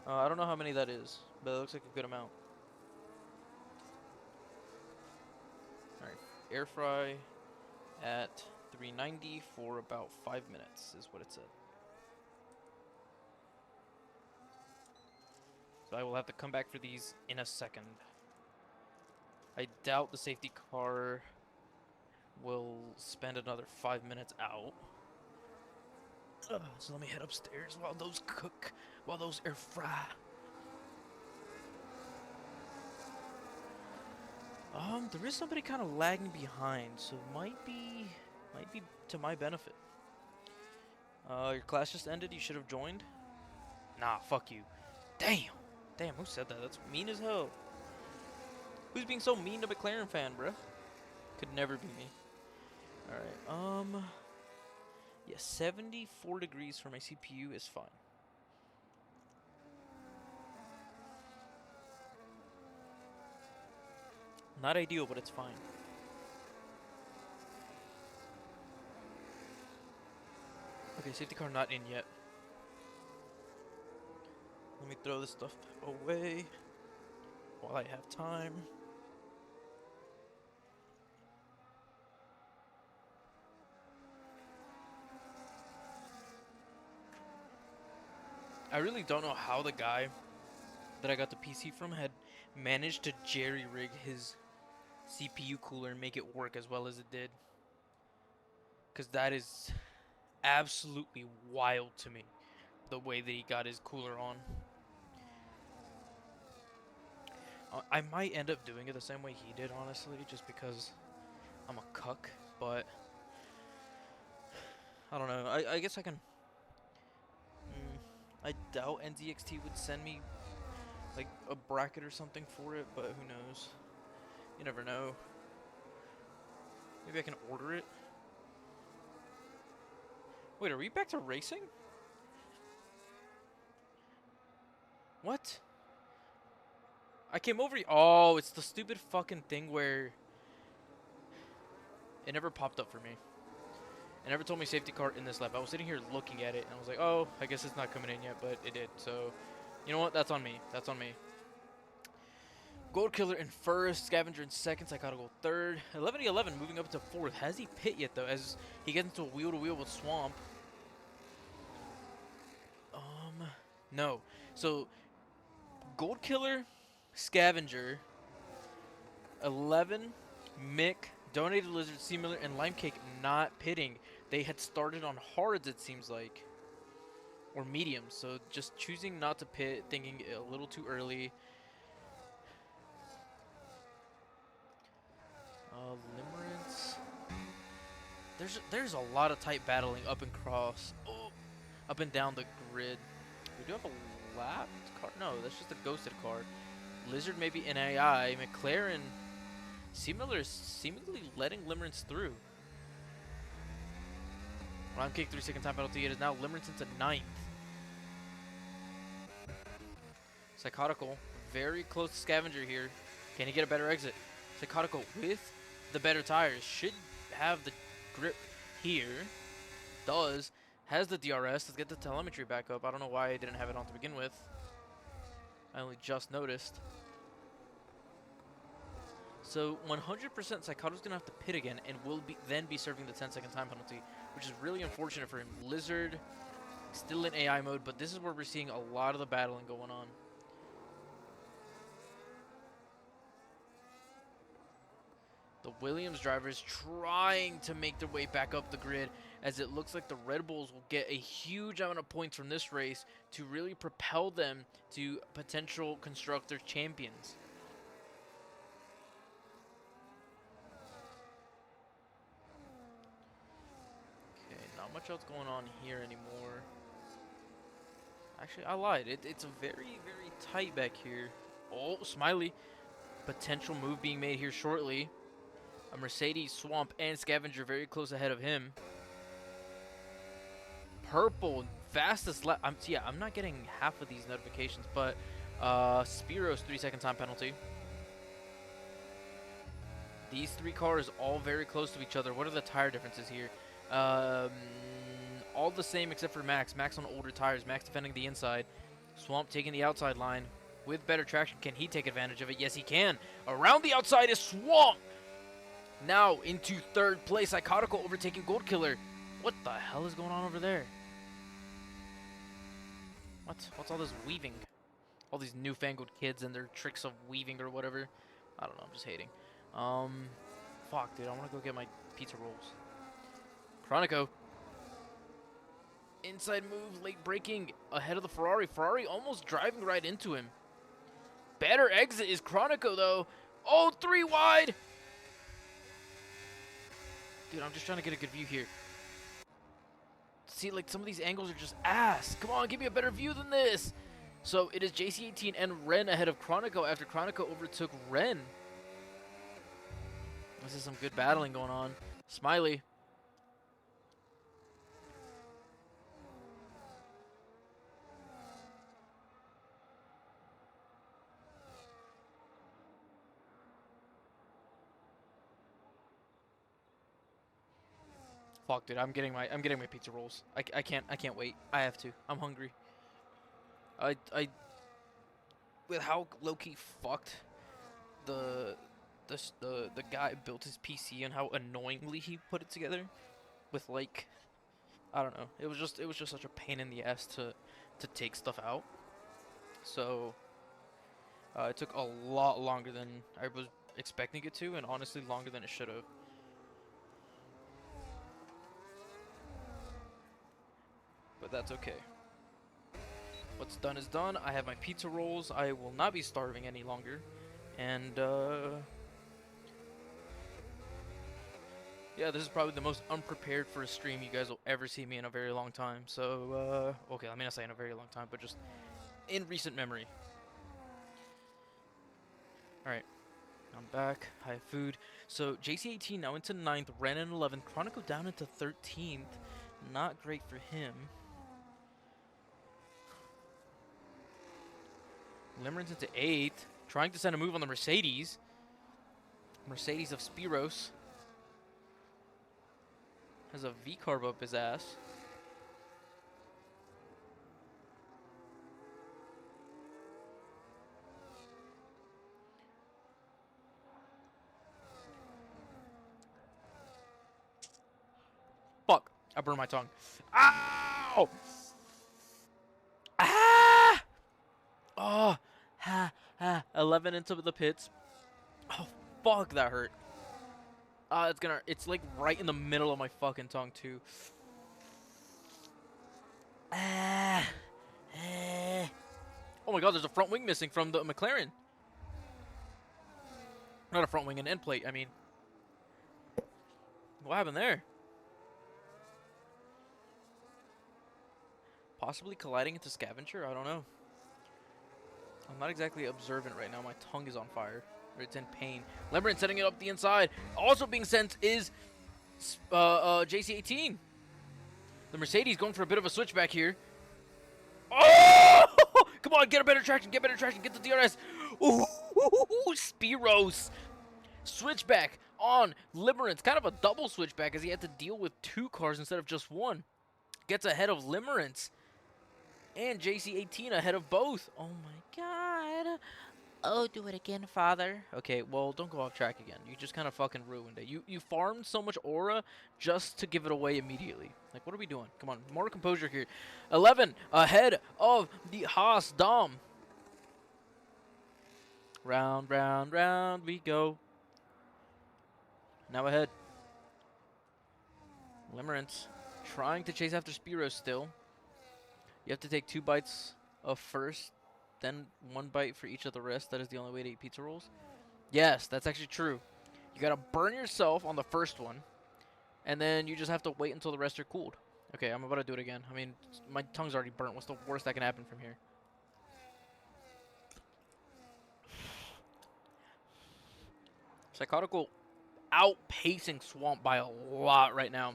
I don't know how many that is, but it looks like a good amount. Alright, air fry at 390 for about 5 minutes is what it said. So I will have to come back for these in a second. I doubt the safety car will spend another 5 minutes out. So let me head upstairs while those cook, while those air fry. There is somebody kind of lagging behind, so it might be to my benefit. Your class just ended. You should have joined. Nah, fuck you. Damn, who said that? That's mean as hell. Who's being so mean to McLaren fan, bruh? Could never be me. Alright, yeah, 74 degrees for my CPU is fine. Not ideal, but it's fine. Okay, safety car not in yet. Let me throw this stuff away while I have time. I really don't know how the guy that I got the PC from had managed to jerry-rig his CPU cooler and make it work as well as it did. Because that is absolutely wild to me, the way that he got his cooler on. I might end up doing it the same way he did, honestly, just because I'm a cuck, but I don't know. I guess I can... I doubt NZXT would send me like a bracket or something for it, but who knows? You never know. Maybe I can order it. Wait, are we back to racing? What? I came over. Oh, it's the stupid fucking thing where it never popped up for me. It never told me safety car in this lap. I was sitting here looking at it, and I was like, oh, I guess it's not coming in yet, but it did. So, you know what? That's on me. That's on me. Gold Killer in first, Scavenger in second, Psychotical third. 11-11 moving up to fourth. Has he pit yet though? As he gets into a wheel-to-wheel with Swamp. No. So Gold Killer, Scavenger, 11, Mick, Donated Lizard, C Miller, and Lime Cake not pitting. They had started on hards, it seems like, or mediums. So just choosing not to pit, thinking a little too early. Limerence. There's a lot of tight battling up and cross, up and down the grid. We do have a lapped card. No, that's just a ghosted card. Lizard maybe an AI. McLaren. C-Miller is seemingly letting Limerence through. Rhyme Kick 3-second time penalty. It is now Limerence into 9th. Psychotical. Very close to Scavenger here. Can he get a better exit? Psychotical with the better tires. Should have the grip here. Does. Has the DRS. Let's get the telemetry back up. I don't know why I didn't have it on to begin with. I only just noticed. So 100% Psychotical's gonna have to pit again and will then be serving the 10-second time penalty, which is really unfortunate for him. Lizard still in AI mode, but this is where we're seeing a lot of the battling going on. The Williams drivers trying to make their way back up the grid, as it looks like the Red Bulls will get a huge amount of points from this race to really propel them to potential Constructor champions. Okay, not much else going on here anymore. Actually, I lied. It's a very, very tight back here. Oh, Smiley. Potential move being made here shortly. A Mercedes, Swamp, and Scavenger very close ahead of him. Purple, fastest lap. I'm not getting half of these notifications, but Spiro's 3-second time penalty. These three cars all very close to each other. What are the tire differences here? All the same except for Max. Max on older tires. Max defending the inside. Swamp taking the outside line with better traction. Can he take advantage of it? Yes, he can. Around the outside is Swamp. Now into third place, Psychotical overtaking Gold Killer. What the hell is going on over there? What's all this weaving? All these newfangled kids and their tricks of weaving or whatever. I don't know, I'm just hating. Fuck, dude, I want to go get my pizza rolls. Chronico. Inside move, late braking, ahead of the Ferrari. Ferrari almost driving right into him. Better exit is Chronico, though. Oh, 3 wide. Dude, I'm just trying to get a good view here. See, like, some of these angles are just ass. Come on, give me a better view than this. So, it is JC18 and Ren ahead of Chronico after Chronico overtook Ren. This is some good battling going on. Smiley. Fuck, dude, I'm getting my pizza rolls. I can't wait. I have to. I'm hungry. With how low-key fucked the guy built his PC and how annoyingly he put it together with, like, I don't know. It was just such a pain in the ass to take stuff out. So it took a lot longer than I was expecting it to, and honestly longer than it should have. But that's okay. What's done is done. I have my pizza rolls. I will not be starving any longer. And, yeah, this is probably the most unprepared for a stream you guys will ever see me in a very long time. So, okay, let me not say in a very long time, but just in recent memory. Alright. I'm back. I have food. So, JC18 now into 9th. Ren in 11th. Chronicle down into 13th. Not great for him. Limerence into 8th. Trying to send a move on the Mercedes. Mercedes of Spiros. Has a V-carb up his ass. I burned my tongue. Ow! Ah! Oh, ha, ha. 11 into the pits. Oh, fuck, that hurt. It's like right in the middle of my fucking tongue, too. Ah. Oh my god, there's a front wing missing from the McLaren. Not a front wing, an end plate, I mean. What happened there? Possibly colliding into Scavenger? I don't know. I'm not exactly observant right now. My tongue is on fire. Or it's in pain. Lemon setting it up the inside. Also being sent is JC18. The Mercedes going for a bit of a switchback here. Oh! Come on, get better traction, get the DRS. Ooh, Spiros. Switchback on Limerence. Kind of a double switchback as he had to deal with 2 cars instead of just 1. Gets ahead of Limerence. And JC18 ahead of both. Oh my god. Oh, do it again, father. Okay, well, don't go off track again. You just kind of fucking ruined it. You farmed so much aura just to give it away immediately. Like, what are we doing? Come on, more composure here. 11 ahead of the Haas Dom. Round, round, round we go. Now ahead. Limerence trying to chase after Spiros still. You have to take 2 bites of first, then 1 bite for each of the rest. That is the only way to eat pizza rolls. Yes, that's actually true. You gotta burn yourself on the first one, and then you just have to wait until the rest are cooled. Okay, I'm about to do it again. I mean, my tongue's already burnt. What's the worst that can happen from here? Psychotical outpacing Swamp by a lot right now.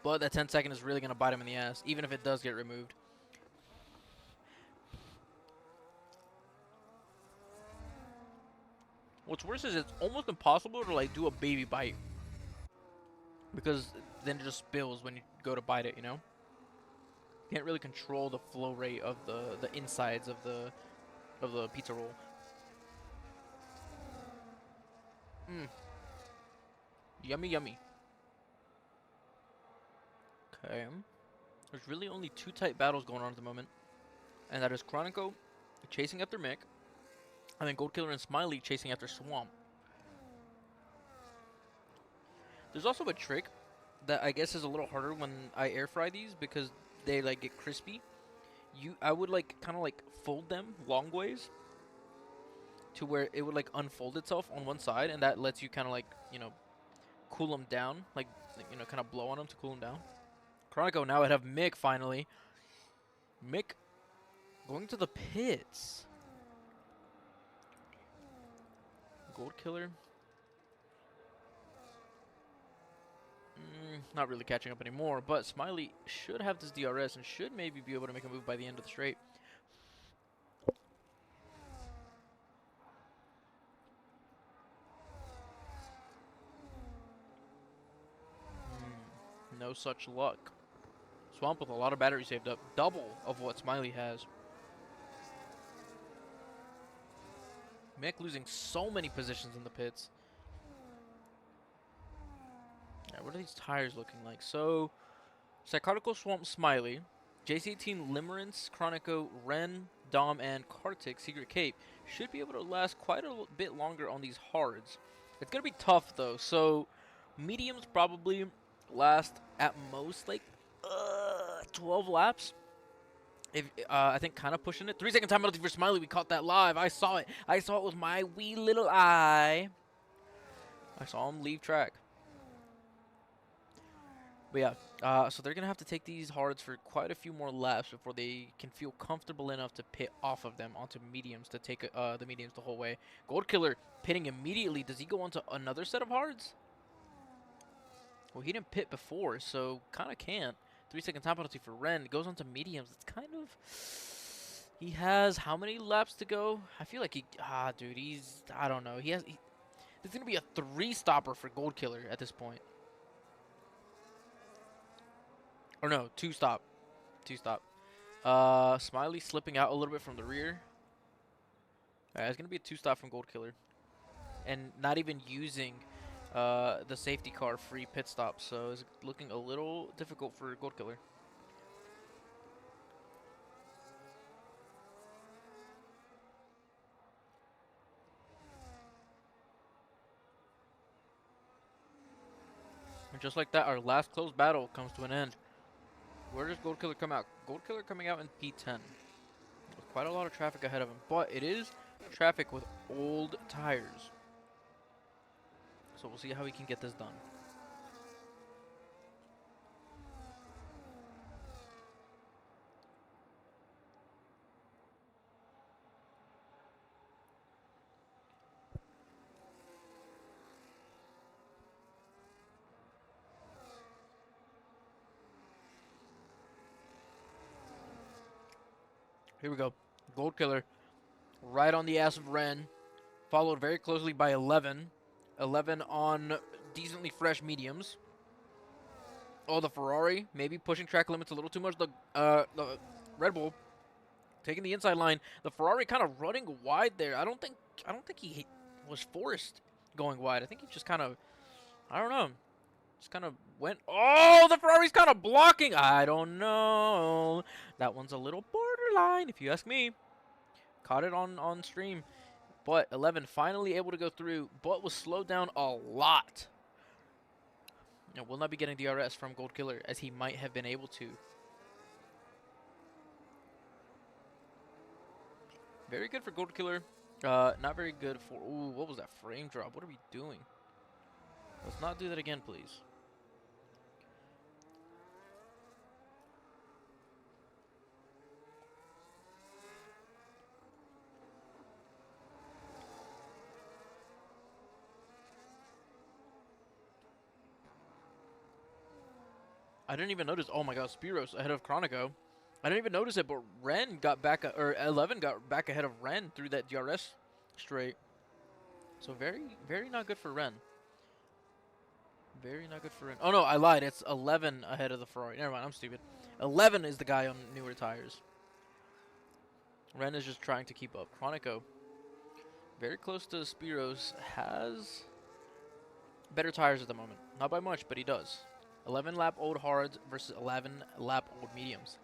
But that 10-second is really going to bite him in the ass, even if it does get removed. What's worse is it's almost impossible to, like, do a baby bite. Because then it just spills when you go to bite it, you know? You can't really control the flow rate of the insides of the pizza roll. Mmm. Yummy, yummy. Okay. There's really only 2 tight battles going on at the moment. And that is Chronico chasing after Mick. And then Goldkiller and Smiley chasing after Swamp. There's also a trick that I guess is a little harder when I air fry these because they like get crispy. I would like kind of like fold them long ways to where it would like unfold itself on one side, and that lets you kind of like, you know, cool them down, like, you know, kind of blow on them to cool them down. Chronico now I'd have Mick finally. Mick going to the pits. Goldkiller. Not really catching up anymore, but Smiley should have this DRS and should maybe be able to make a move by the end of the straight. No such luck. Swamp with a lot of battery saved up. Double of what Smiley has. Mick losing so many positions in the pits. Yeah, what are these tires looking like? So, Psychotical, Swamp, Smiley, JC18, Limerence, Chronico, Ren, Dom, and Kartik, Secret Cape, should be able to last quite a bit longer on these hards. It's going to be tough, though. So, mediums probably last at most, like, 12 laps. If I think kind of pushing it. 3-second time penalty for Smiley. We caught that live. I saw it. I saw it with my wee little eye. I saw him leave track. But yeah, so they're going to have to take these hards for quite a few more laps before they can feel comfortable enough to pit off of them onto mediums to take the mediums the whole way. Goldkiller pitting immediately. Does he go on to another set of hards? Well, he didn't pit before, so kind of can't. 3-second time penalty for Ren. Goes on to mediums. It's kind of... He has how many laps to go? I feel like he... dude, he's... I don't know. There's going to be a 3-stopper for Goldkiller at this point. Or no, 2-stop. 2-stop. Smiley slipping out a little bit from the rear. Alright, it's going to be a 2-stop from Goldkiller. And not even using the safety car free pit stop, so it's looking a little difficult for Gold Killer. And just like that, our last close battle comes to an end. Where does Gold Killer come out? Gold Killer coming out in P10. With quite a lot of traffic ahead of him, but it is traffic with old tires. So we'll see how he can get this done. Here we go. Gold Killer right on the ass of Ren, followed very closely by 11. 11 on decently fresh mediums. Oh, the Ferrari maybe pushing track limits a little too much. The Red Bull taking the inside line. The Ferrari kind of running wide there. I don't think he was forced going wide. I think he just kind of, I don't know, just kind of went. Oh, the Ferrari's kind of blocking. I don't know. That one's a little borderline, if you ask me. Caught it on stream. But 11 finally able to go through, but was slowed down a lot. And will not be getting DRS from Gold Killer as he might have been able to. Very good for Gold Killer. Not very good for... Ooh, what was that frame drop? What are we doing? Let's not do that again, please. I didn't even notice. Oh my god, Spiros ahead of Chronico. I didn't even notice it, but Ren got back, or 11 got back ahead of Ren through that DRS straight. So very, very not good for Ren. Very not good for Ren. Oh no, I lied. It's 11 ahead of the Ferrari. Never mind, I'm stupid. 11 is the guy on newer tires. Ren is just trying to keep up. Chronico, very close to Spiros, has better tires at the moment. Not by much, but he does. 11 lap old hards versus 11 lap old mediums.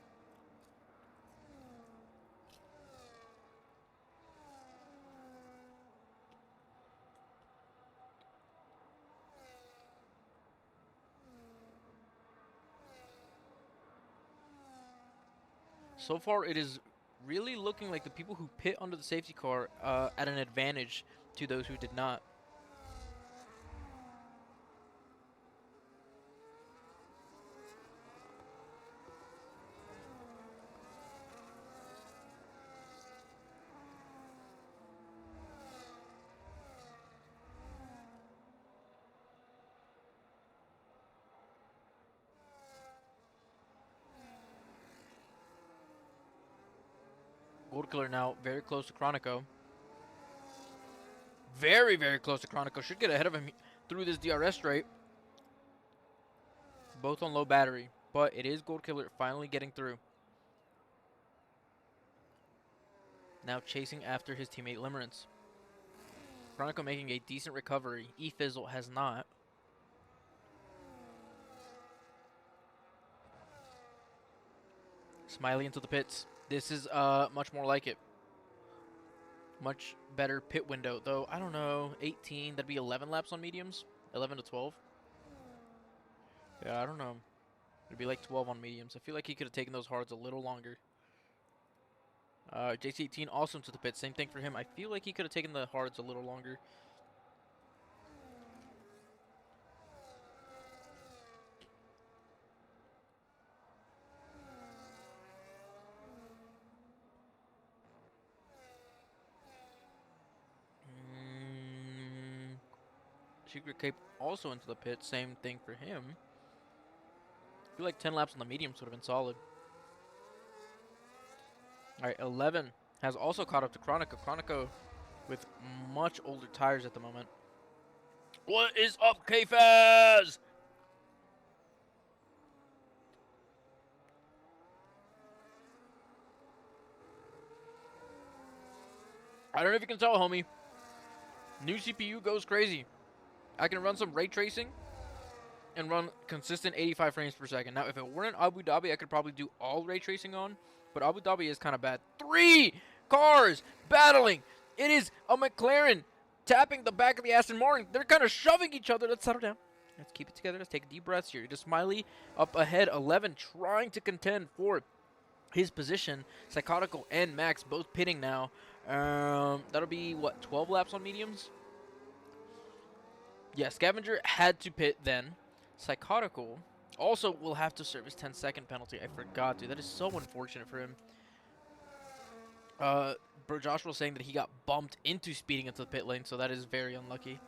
So far, it is really looking like the people who pit under the safety car at an advantage to those who did not. Gold Killer now very close to Chronico. Very, very close to Chronico. Should get ahead of him through this DRS straight. Both on low battery. But it is Gold Killer finally getting through. Now chasing after his teammate Limerence. Chronico making a decent recovery. E-Fizzle has not. Smiley into the pits. This is much more like it. Much better pit window, though. I don't know. 18. That'd be 11 laps on mediums. 11 to 12. Yeah, I don't know. It'd be like 12 on mediums. I feel like he could have taken those hards a little longer. JC18 also into the pit. Same thing for him. I feel like he could have taken the hards a little longer. Secret Cape also into the pit. Same thing for him. I feel like 10 laps on the mediums would have been solid. Alright, 11 has also caught up to Kronik. Chronico with much older tires at the moment. What is up, K-Faz? I don't know if you can tell, homie. New CPU goes crazy. I can run some ray tracing and run consistent 85 frames per second. Now, if it weren't Abu Dhabi, I could probably do all ray tracing on, but Abu Dhabi is kind of bad. 3 cars battling. It is a McLaren tapping the back of the Aston Martin. They're kind of shoving each other. Let's settle down. Let's keep it together. Let's take a deep breath here. Just Smiley up ahead, 11, trying to contend for his position. Psychotical and Max both pitting now. That'll be, what, 12 laps on mediums? Yeah, Scavenger had to pit then. Psychotical also will have to serve his 10-second penalty. I forgot, dude. That is so unfortunate for him. Bro, Josh was saying that he got bumped into speeding into the pit lane, so that is very unlucky.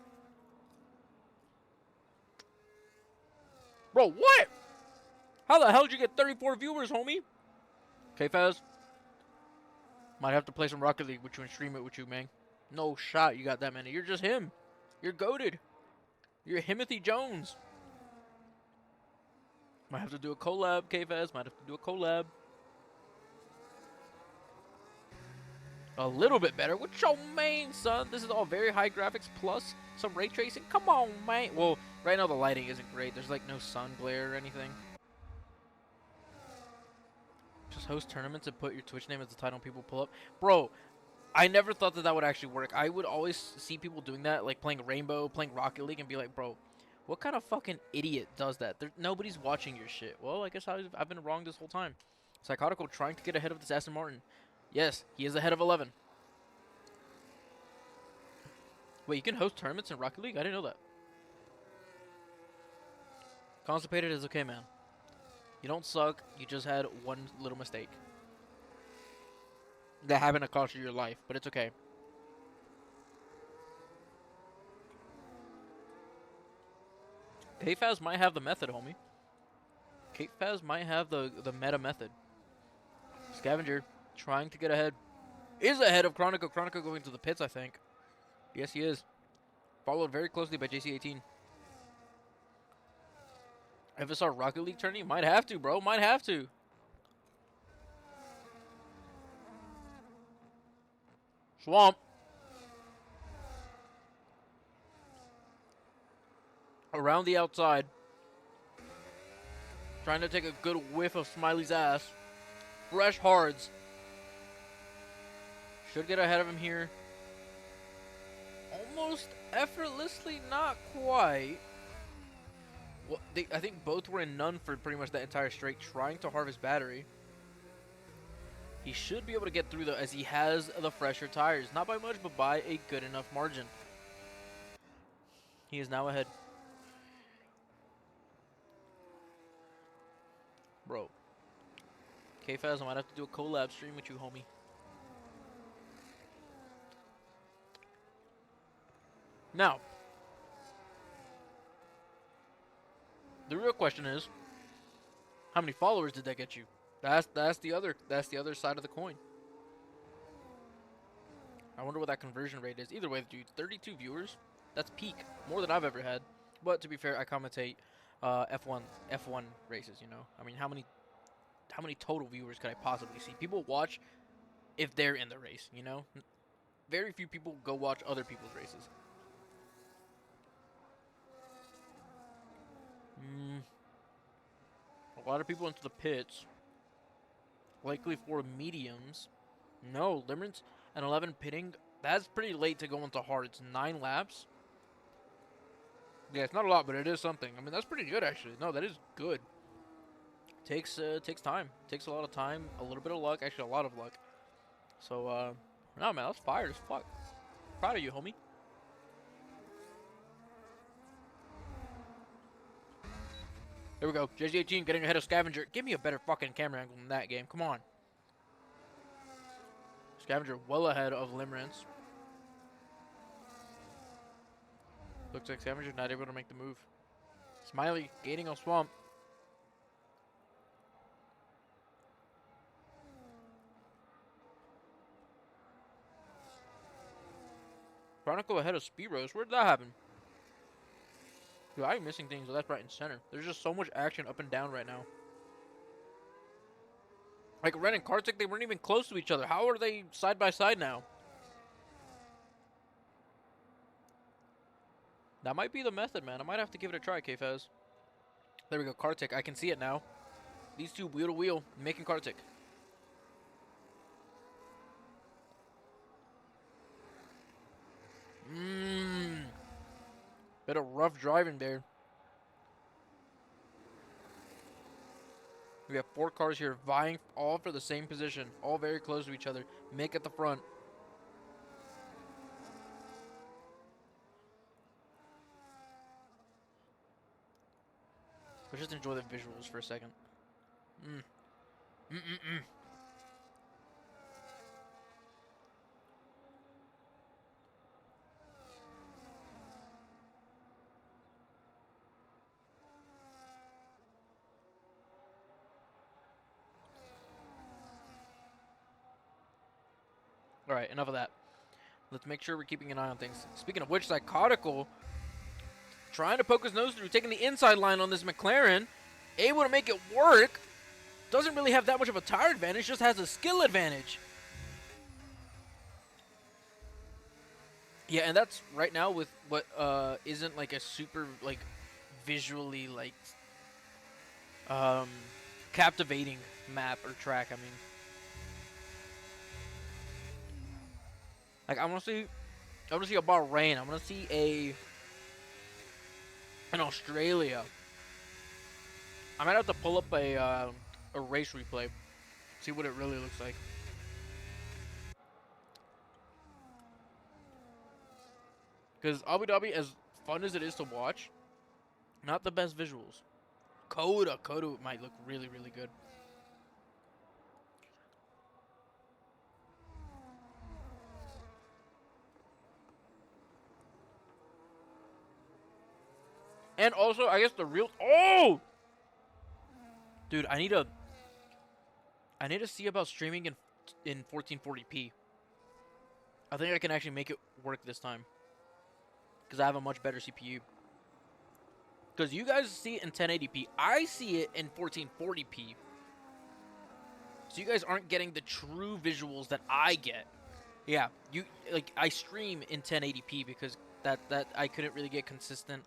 Bro, what? How the hell did you get 34 viewers, homie? Okay, Faz. Might have to play some Rocket League with you and stream it with you, man. No shot you got that many. You're just him. You're goated. You're Timothy Jones. Might have to do a collab, K-Faz. Might have to do a collab. A little bit better. What's your main, son? This is all very high graphics plus some ray tracing. Come on, man. Well, right now the lighting isn't great. There's like no sun glare or anything. Just host tournaments and put your Twitch name as the title and people pull up. Bro, I never thought that that would actually work. I would always see people doing that, like playing Rainbow, playing Rocket League, and be like, bro, what kind of fucking idiot does that? Nobody's watching your shit. Well, I guess I've been wrong this whole time. Psychotical trying to get ahead of this Aston Martin. Yes, he is ahead of 11. Wait, you can host tournaments in Rocket League? I didn't know that. Constipated is okay, man. You don't suck. You just had one little mistake. That happened to cost you your life, but it's okay. K-Faz might have the method, homie. K-Faz might have the meta method. Scavenger trying to get ahead. Is ahead of Kronik. Kronik going to the pits, I think. Yes, he is. Followed very closely by JC18. FSR Rocket League tourney? Might have to, bro. Might have to. Swamp. Around the outside. Trying to take a good whiff of Smiley's ass. Fresh hards. Should get ahead of him here. Almost effortlessly, not quite. Well, I think both were in none for pretty much that entire straight, trying to harvest battery. He should be able to get through though, as he has the fresher tires. Not by much, but by a good enough margin. He is now ahead. Bro. K-Faz, I might have to do a collab stream with you, homie. Now, the real question is, how many followers did that get you? That's the other side of the coin. I wonder what that conversion rate is. Either way, dude, 32 viewers. That's peak, more than I've ever had. But to be fair, I commentate F1 races. You know, I mean, how many total viewers could I possibly see? People watch if they're in the race. You know, very few people go watch other people's races. A lot of people into the pits. Likely for mediums. No, Limerence and 11 pitting. That's pretty late to go into hards. 9 laps. Yeah, it's not a lot, but it is something. I mean, that's pretty good, actually. No, that is good. Takes time. Takes a lot of time. A little bit of luck. Actually, a lot of luck. So, no, man, that's fire as fuck. Proud of you, homie. There we go. JG18 getting ahead of Scavenger. Give me a better fucking camera angle than that game. Come on. Scavenger well ahead of Limerence. Looks like Scavenger not able to make the move. Smiley gaining on Swamp. Chronicle ahead of Spearos. Where did that happen? Dude, I'm missing things left, right, and center. There's just so much action up and down right now. Like Ren and Kartik, they weren't even close to each other. How are they side by side now? That might be the method, man. I might have to give it a try, K-Fez. There we go, Kartik. I can see it now. These two wheel to wheel, making Kartik. Bit of rough driving there. We have 4 cars here vying all for the same position. All very close to each other. Mick at the front. Let's just enjoy the visuals for a second. Alright, enough of that. Let's make sure we're keeping an eye on things. Speaking of which, Psychotical trying to poke his nose through, taking the inside line on this McLaren. Able to make it work. Doesn't really have that much of a tire advantage, just has a skill advantage. Yeah, and that's right now with what isn't like a super like visually like captivating map or track. I mean, like I want to see a Bahrain. I want to see an Australia. I might have to pull up a race replay, see what it really looks like. Because Abu Dhabi, as fun as it is to watch, not the best visuals. Coda might look really, really good. And also, I guess the real... Oh! Dude, I need to see about streaming in 1440p. I think I can actually make it work this time. Because I have a much better CPU. Because you guys see it in 1080p. I see it in 1440p. So you guys aren't getting the true visuals that I get. Yeah, I stream in 1080p because that I couldn't really get consistent.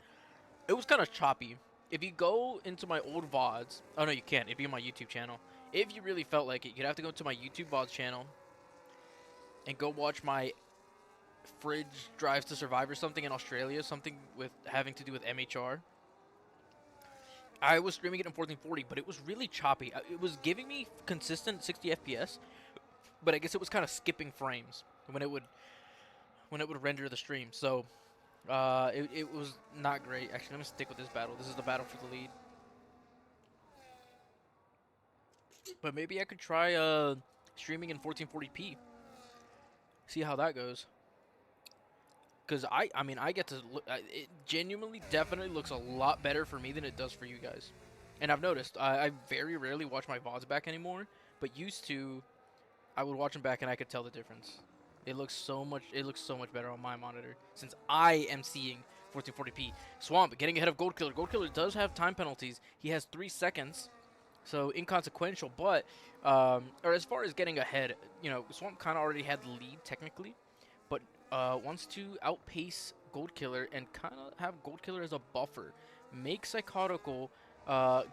It was kind of choppy. If you go into my old VODs... Oh, no, you can't. It'd be on my YouTube channel. If you really felt like it, you'd have to go to my YouTube VODs channel and go watch my Fridge Drives to Survive or something in Australia. Something with having to do with MHR. I was streaming it in 1440, but it was really choppy. It was giving me consistent 60 FPS, but I guess it was kind of skipping frames when it would render the stream. So... it was not great. Actually, let me stick with this battle. This is the battle for the lead. But maybe I could try streaming in 1440p. See how that goes. Because I mean, I get to look. It genuinely, definitely looks a lot better for me than it does for you guys. And I've noticed I very rarely watch my VODs back anymore. But used to, I would watch them back and I could tell the difference. It looks so much better on my monitor since I am seeing 1440p. Swamp getting ahead of Gold Killer. Gold Killer does have time penalties. He has 3 seconds, so inconsequential. But or as far as getting ahead, you know, Swamp kind of already had the lead technically, but wants to outpace Gold Killer and kind of have Gold Killer as a buffer. Make Psychotical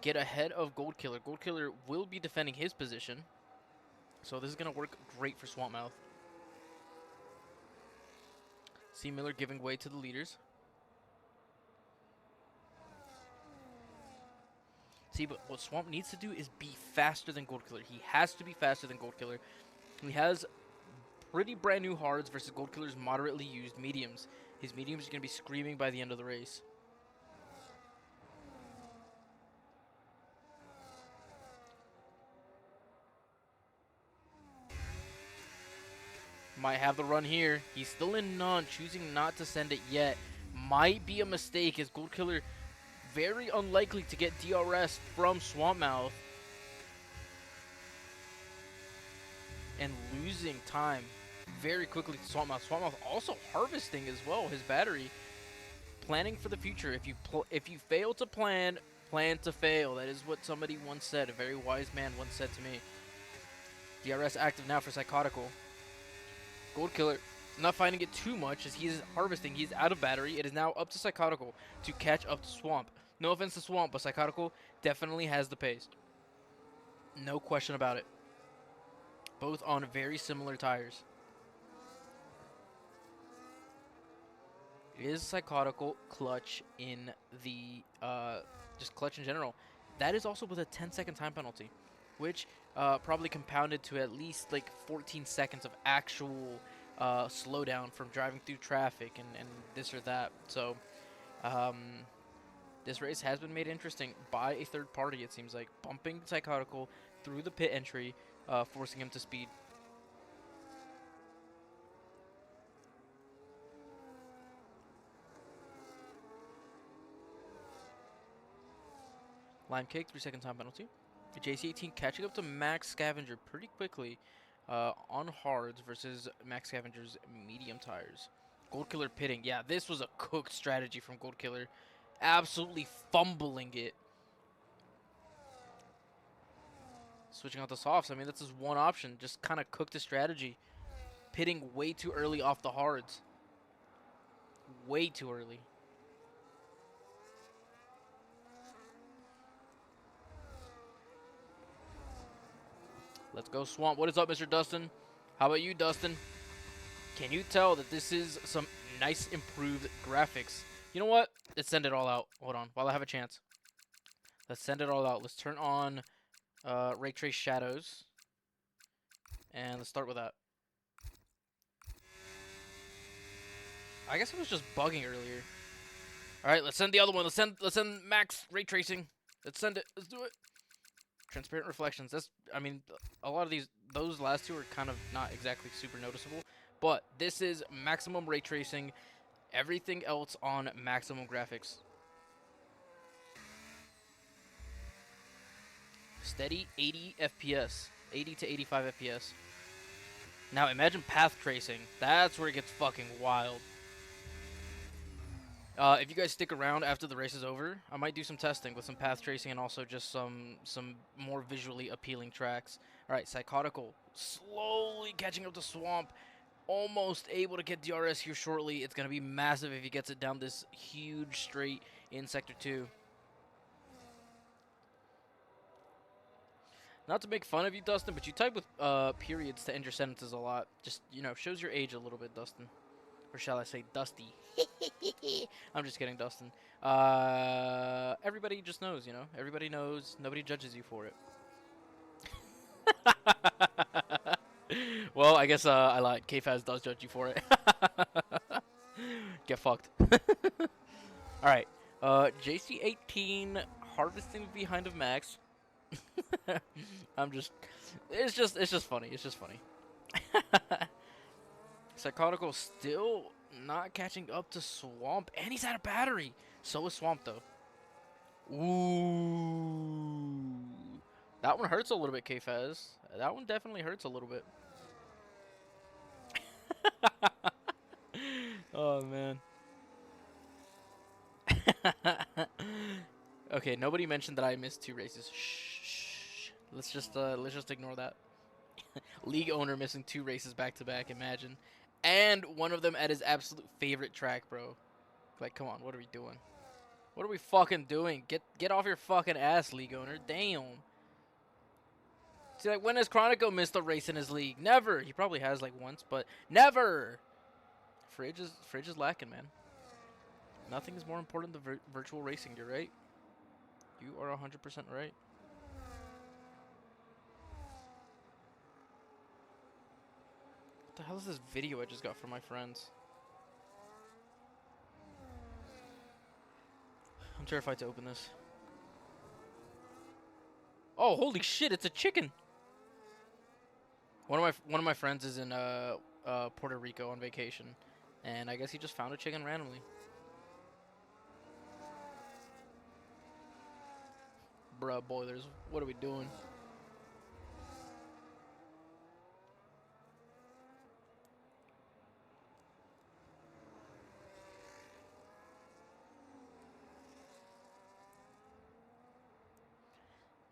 get ahead of Gold Killer. Gold Killer will be defending his position, so this is gonna work great for Swampmouth. C. Miller giving way to the leaders. See, but what Swamp needs to do is be faster than Gold Killer. He has to be faster than Gold Killer. He has pretty brand new hards versus Gold Killer's moderately used mediums. His mediums are going to be screaming by the end of the race. Might have the run here. He's still in none, choosing not to send it yet. Might be a mistake as Gold Killer very unlikely to get DRS from Swampmouth. And losing time very quickly to Swampmouth. Swampmouth also harvesting as well his battery. Planning for the future. If you fail to plan, plan to fail. That is what somebody once said. A very wise man once said to me. DRS active now for Psychotical. Gold Killer Not finding it too much as he's harvesting. He's out of battery. It is now up to Psychotical to catch up to Swamp. No offense to Swamp, but Psychotical definitely has the pace. No question about it. Both on very similar tires. Is Psychotical clutch in the, just clutch in general. That is also with a 10-second time penalty, which probably compounded to at least like 14 seconds of actual slowdown from driving through traffic and this or that. So um, this race has been made interesting by a third party, it seems like, bumping Psychotical through the pit entry, forcing him to speed. Lime Cake, 3-second time penalty. JC18 catching up to Max Scavenger pretty quickly on hards versus Max Scavenger's medium tires. Gold Killer pitting. Yeah, this was a cooked strategy from Gold Killer. Absolutely fumbling it. Switching out the softs. I mean, that's his one option. Just kind of cooked a strategy. Pitting way too early off the hards. Way too early. Let's go, Swamp. What is up, Mr. Dustin? How about you, Dustin? Can you tell that this is some nice improved graphics? You know what? Let's send it all out. Hold on, while I have a chance. Let's send it all out. Let's turn on Ray Trace Shadows. And let's start with that. I guess it was just bugging earlier. Alright, let's send the other one. Let's send Max Ray Tracing. Let's send it. Let's do it. Transparent reflections. That's, I mean, a lot of those last two are kind of not exactly super noticeable, but this is maximum ray tracing, everything else on maximum graphics. Steady 80 FPS, 80 to 85 FPS. Now imagine path tracing. That's where it gets fucking wild. If you guys stick around after the race is over, I might do some testing with some path tracing and also just some more visually appealing tracks. Alright, Psychotical slowly catching up to Swamp. Almost able to get DRS here shortly. It's going to be massive if he gets it down this huge straight in Sector 2. Not to make fun of you, Dustin, but you type with periods to end your sentences a lot. Just, you know, shows your age a little bit, Dustin. Or shall I say Dusty. I'm just kidding, Dustin. Everybody just knows, you know? Everybody knows. Nobody judges you for it. Well, I guess I lied. KFAS does judge you for it. Get fucked. Alright. JC18 harvesting behind of Max. It's just funny. It's just funny. Psychotical still not catching up to Swamp, and he's out of battery. So is Swamp, though. Ooh. That one hurts a little bit, K-Faz. That one definitely hurts a little bit. Oh, man. Okay, nobody mentioned that I missed 2 races. Shh. Let's just ignore that. League owner missing 2 races back to back. Imagine. And one of them at his absolute favorite track, bro. Like, come on, what are we doing? What are we fucking doing? Get off your fucking ass, league owner. Damn. See, like, when has Kronik missed a race in his league? Never. He probably has, like, once, but never. Fridge is lacking, man. Nothing is more important than virtual racing. You're right. You are 100% right. What the hell is this video I just got from my friends? I'm terrified to open this. Oh, holy shit, it's a chicken. One of my friends is in Puerto Rico on vacation, and I guess he just found a chicken randomly. Bruh, boilers, what are we doing?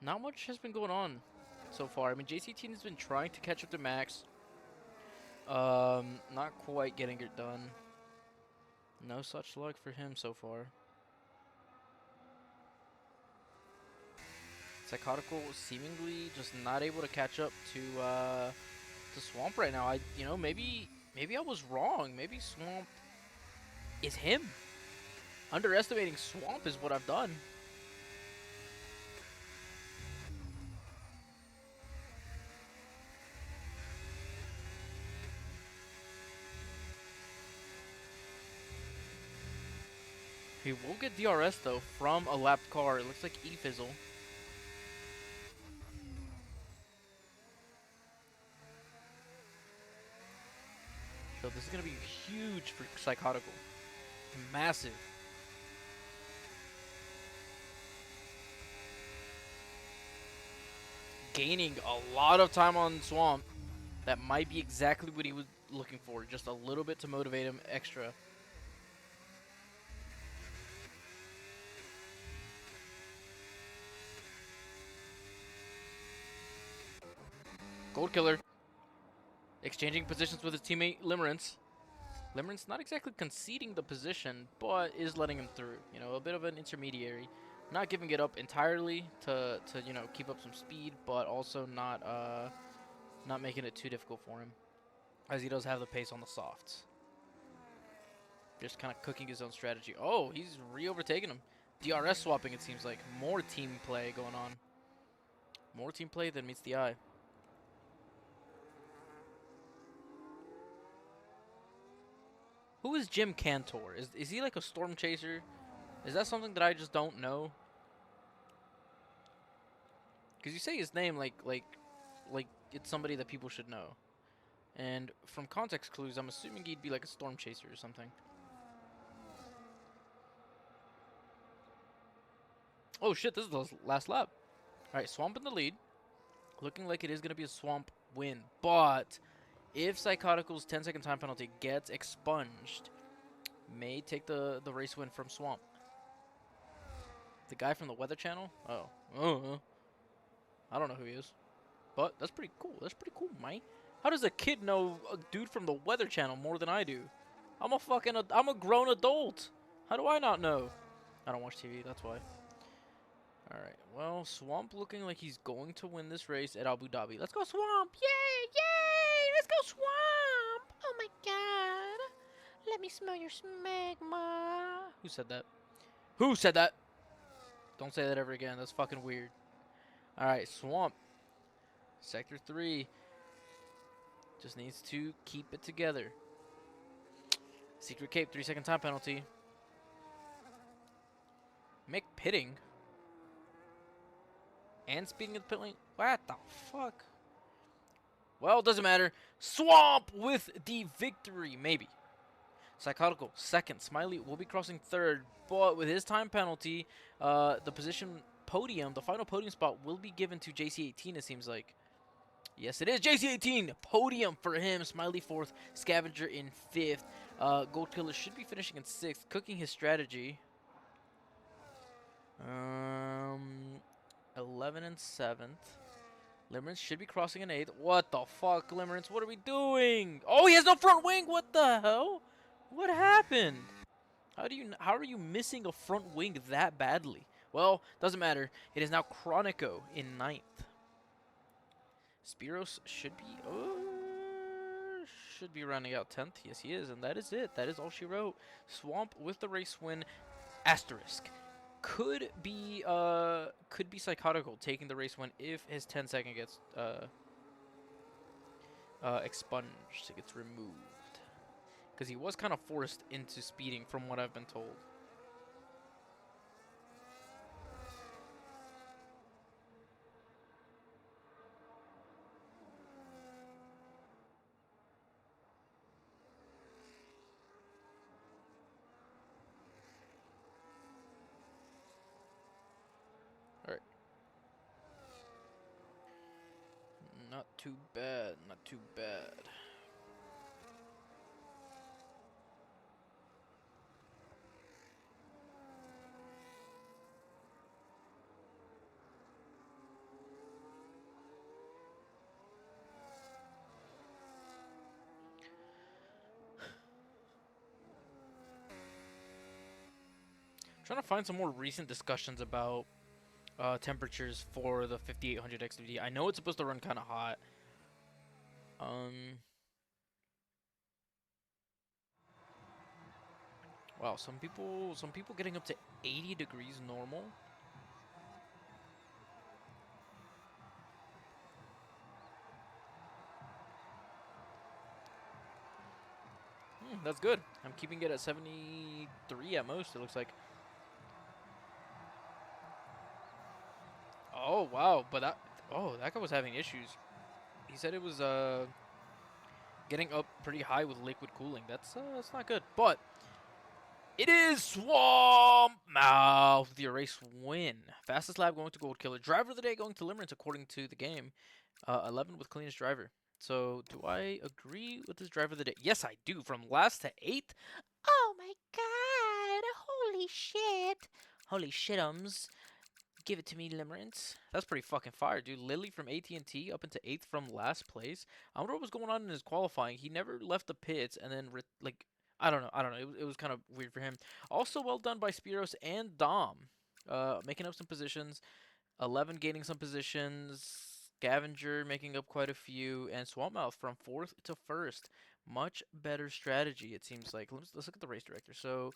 Not much has been going on so far. I mean, JC18 has been trying to catch up to Max. Not quite getting it done. No such luck for him so far. Psychotical seemingly just not able to catch up to Swamp right now. Maybe I was wrong. Maybe Swamp is him. Underestimating Swamp is what I've done. He will get DRS though from a lapped car. It looks like E-Fizzle. So this is gonna be huge for Psychotical. Massive. Gaining a lot of time on Swamp. That might be exactly what he was looking for. Just a little bit to motivate him extra. Gold Killer. Exchanging positions with his teammate Limerence. Limerence not exactly conceding the position, but is letting him through. You know, a bit of an intermediary. Not giving it up entirely to keep up some speed, but also not making it too difficult for him, as he does have the pace on the softs. Just kind of cooking his own strategy. Oh, he's re-overtaking him. DRS swapping, it seems like. More team play going on. More team play than meets the eye. Who is Jim Cantor? Is he like a storm chaser? Is that something that I just don't know? Because you say his name like it's somebody that people should know. And from context clues, I'm assuming he'd be like a storm chaser or something. Oh shit, this is the last lap. Alright, Swamp in the lead. Looking like it is going to be a Swamp win. But if Psychotical's 10-second time penalty gets expunged, may take the race win from Swamp. The guy from the Weather Channel? Oh. I don't know who he is. But that's pretty cool. That's pretty cool, mate. How does a kid know a dude from the Weather Channel more than I do? I'm a grown adult. How do I not know? I don't watch TV, that's why. Alright, well, Swamp looking like he's going to win this race at Abu Dhabi. Let's go, Swamp! Yay! Yay! Let's go, Swamp! Oh my god! Let me smell your smegma. Who said that? Who said that? Don't say that ever again. That's fucking weird. Alright, Swamp. Sector 3. Just needs to keep it together. Secret Cape, 3-second time penalty. Mick pitting. And speeding at the pit lane. What the fuck? Well, it doesn't matter. Swamp with the victory. Maybe. Psychotical, second. Smiley will be crossing third. But with his time penalty, the position podium, the final podium spot will be given to JC18, it seems like. Yes, it is. JC18. Podium for him. Smiley fourth. Scavenger in fifth. Gold Killer should be finishing in sixth. Cooking his strategy. 11 and 7th. Limerence should be crossing in 8th. What the fuck, Limerence? What are we doing? Oh, he has no front wing. What the hell? What happened? How are you missing a front wing that badly? Well, doesn't matter. It is now Chronico in 9th. Spiros should be rounding out 10th. Yes, he is, and that is it. That is all she wrote. Swamp with the race win. Asterisk. Could be Psychotical taking the race win if his 10-second gets expunged. It gets removed. Because he was kind of forced into speeding from what I've been told. Alright. Not too bad, not too bad. Trying to find some more recent discussions about temperatures for the 5800 XWD. I know it's supposed to run kind of hot. Wow, some people getting up to 80 degrees normal. That's good. I'm keeping it at 73 at most, it looks like. Oh, wow. But that guy was having issues. He said it was getting up pretty high with liquid cooling. That's not good. But it is Swamp Mouth with the erase win. Fastest lap going to Gold Killer. Driver of the day going to Limerence according to the game. 11 with cleanest driver. So, do I agree with this driver of the day? Yes, I do. From last to 8th. Oh my god. Holy shit. Holy shitums. Give it to me, Limerence. That's pretty fucking fire, dude. Lily from AT&T up into 8th from last place. I wonder what was going on in his qualifying. He never left the pits and then, I don't know. It was kind of weird for him. Also, well done by Spiros and Dom. Making up some positions. 11 gaining some positions. Scavenger making up quite a few, and Swampmouth from 4th to 1st. Much better strategy, it seems like. Let's look at the race director. So,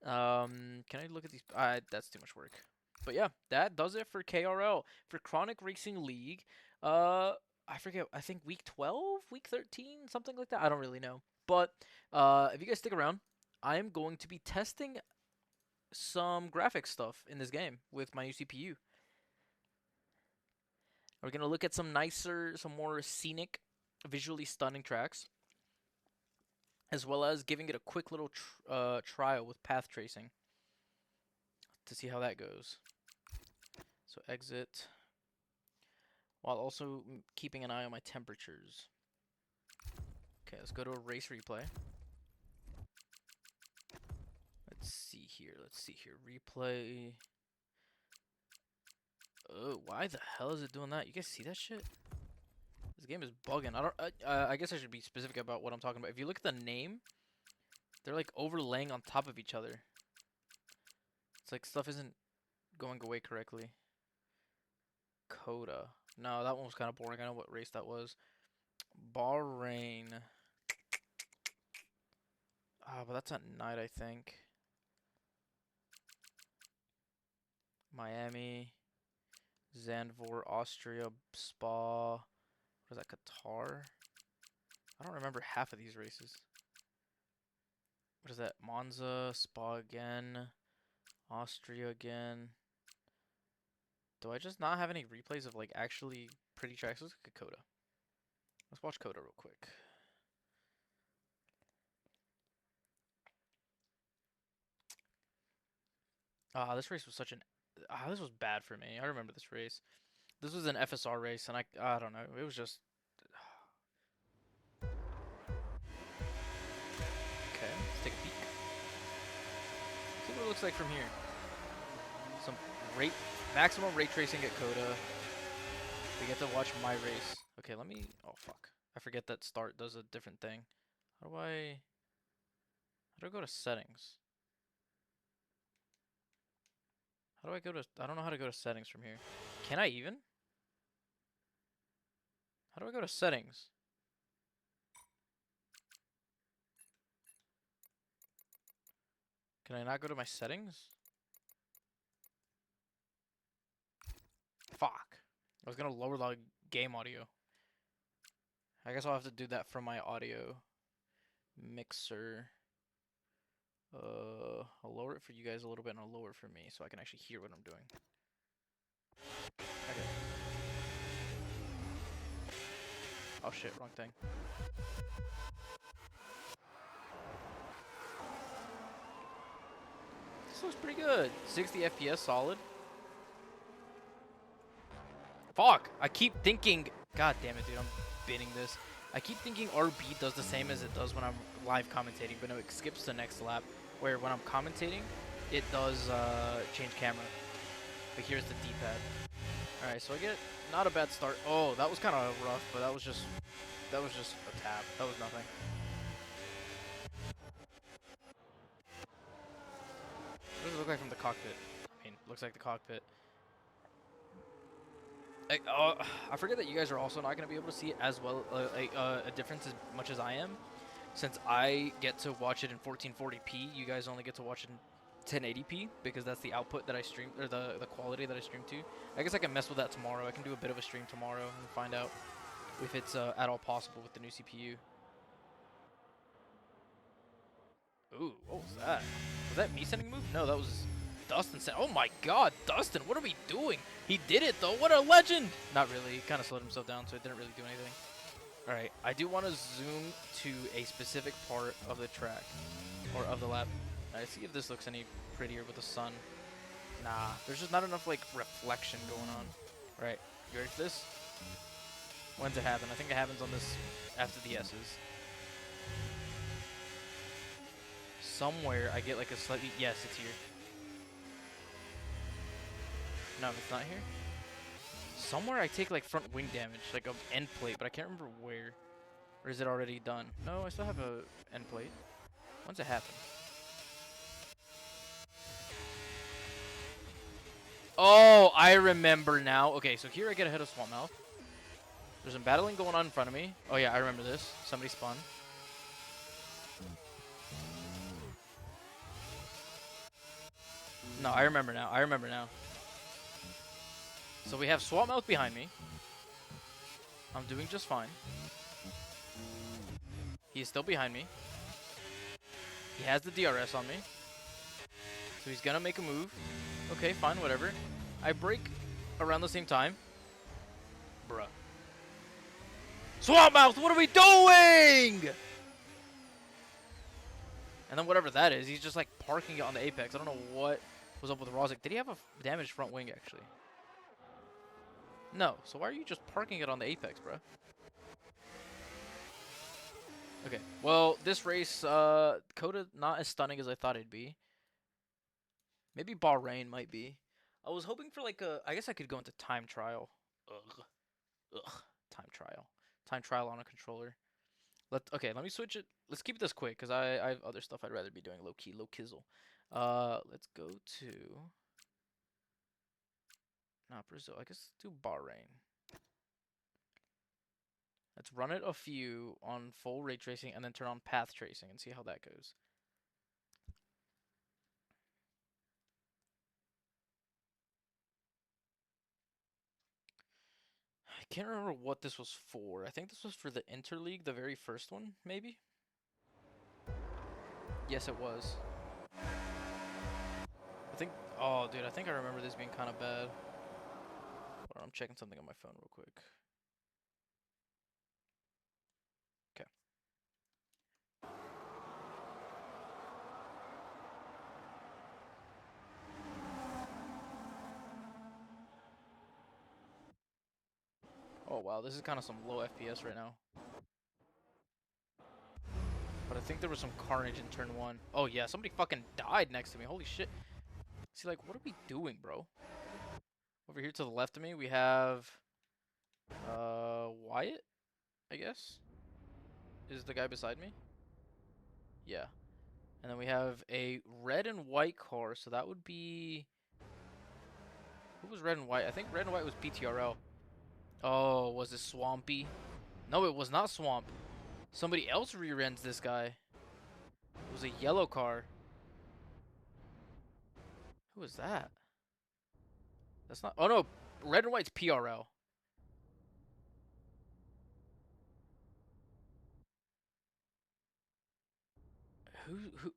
can I look at these? That's too much work. But yeah, that does it for KRL. For Kronik Racing League, I forget. I think week 12, week 13, something like that. I don't really know. But if you guys stick around, I am going to be testing some graphic stuff in this game with my new CPU. We're going to look at some more scenic, visually stunning tracks, as well as giving it a quick little trial with path tracing to see how that goes. So exit, while also keeping an eye on my temperatures. Okay, let's go to a race replay. Let's see here. Replay. Oh, why the hell is it doing that? You guys see that shit? This game is bugging. I guess I should be specific about what I'm talking about. If you look at the name, they're like overlaying on top of each other. It's like stuff isn't going away correctly. Coda. No, that one was kind of boring. I know what race that was. Bahrain. But that's at night, I think. Miami. Zandvoort, Austria, Spa. What is that, Qatar? I don't remember half of these races. What is that? Monza, Spa again. Austria again. Do I just not have any replays of like actually pretty tracks? Let's look at Coda. Let's watch Coda real quick. This race was this was bad for me. I remember this race. This was an FSR race, and I don't know. It was just. Okay, let's take a peek. See what it looks like from here. Some maximum ray tracing at Coda. We get to watch my race. Okay, oh fuck. I forget that start does a different thing. How do I go to settings? I don't know how to go to settings from here. Can I even? How do I go to settings? Can I not go to my settings? Fuck. I was gonna lower the game audio. I guess I'll have to do that from my audio mixer. I'll lower it for you guys a little bit, and I'll lower it for me so I can actually hear what I'm doing. Okay. Oh shit, wrong thing. This looks pretty good. 60 FPS solid. Fuck! I keep thinking... God damn it, dude, I'm binning this. I keep thinking RB does the same as it does when I'm live commentating, but no, it skips to next lap. Where when I'm commentating, it does change camera. But here's the D-pad. Alright, so I get not a bad start. Oh, that was kind of rough, but that was just a tap. That was nothing. What is look like from the cockpit? I mean, looks like the cockpit. I forget that you guys are also not going to be able to see it as well, a difference as much as I am. Since I get to watch it in 1440p, you guys only get to watch it in 1080p because that's the output that I stream, or the quality that I stream to. I guess I can mess with that tomorrow. I can do a bit of a stream tomorrow and find out if it's at all possible with the new CPU. Ooh, what was that? Was that me sending a move? No, that was Dustin sent. Oh my god, Dustin, what are we doing? He did it though, what a legend! Not really, he kind of slowed himself down, so it didn't really do anything. Alright, I do want to zoom to a specific part of the track, or of the lap. Alright, see if this looks any prettier with the sun. Nah, there's just not enough, like, reflection going on. Alright, you ready for this? When's it happen? I think it happens on this, after the S's. Somewhere I get like a slightly, yes, it's here. No, it's not here. Somewhere I take like front wing damage, like a end plate, but I can't remember where. Or is it already done? No, I still have a end plate. When's it happen? Oh, I remember now. Okay, so here I get ahead of Swampmouth. There's some battling going on in front of me. Oh yeah, I remember this. Somebody spun. No, I remember now. I remember now. So we have Swampmouth behind me. I'm doing just fine. He's still behind me. He has the DRS on me. So he's gonna make a move. Okay, fine, whatever. I brake around the same time. Bruh. Swampmouth, what are we doing? And then whatever that is, he's just like parking it on the apex. I don't know what was up with Rozic. Did he have a damaged front wing, actually? No. So why are you just parking it on the apex, bro? Okay. Well, this race, Coda not as stunning as I thought it'd be. Maybe Bahrain might be. I was hoping for like a... I guess I could go into time trial. Ugh. Ugh. Time trial. Time trial on a controller. Okay, let me switch it. Let's keep this quick, because I have other stuff I'd rather be doing low-key, low-kizzle. Let's go to... Not Brazil. I guess let's do Bahrain. Let's run it a few on full ray tracing and then turn on path tracing and see how that goes. I can't remember what this was for. I think this was for the Interleague, the very first one, maybe? Yes, it was. I think... Oh, dude, I think I remember this being kind of bad. Hold on, I'm checking something on my phone real quick. Okay. Oh, wow, this is kind of some low FPS right now. But I think there was some carnage in turn 1. Oh, yeah, somebody fucking died next to me. Holy shit. See, like, what are we doing, bro? Over here to the left of me, we have... Wyatt, I guess? Is the guy beside me? Yeah. And then we have a red and white car, so that would be... Who was red and white? I think red and white was PTRL. Oh, was it Swampy? No, it was not Swamp. Somebody else rear-ends this guy. It was a yellow car. Who was that? That's not... Oh, no. Red and white's PRL.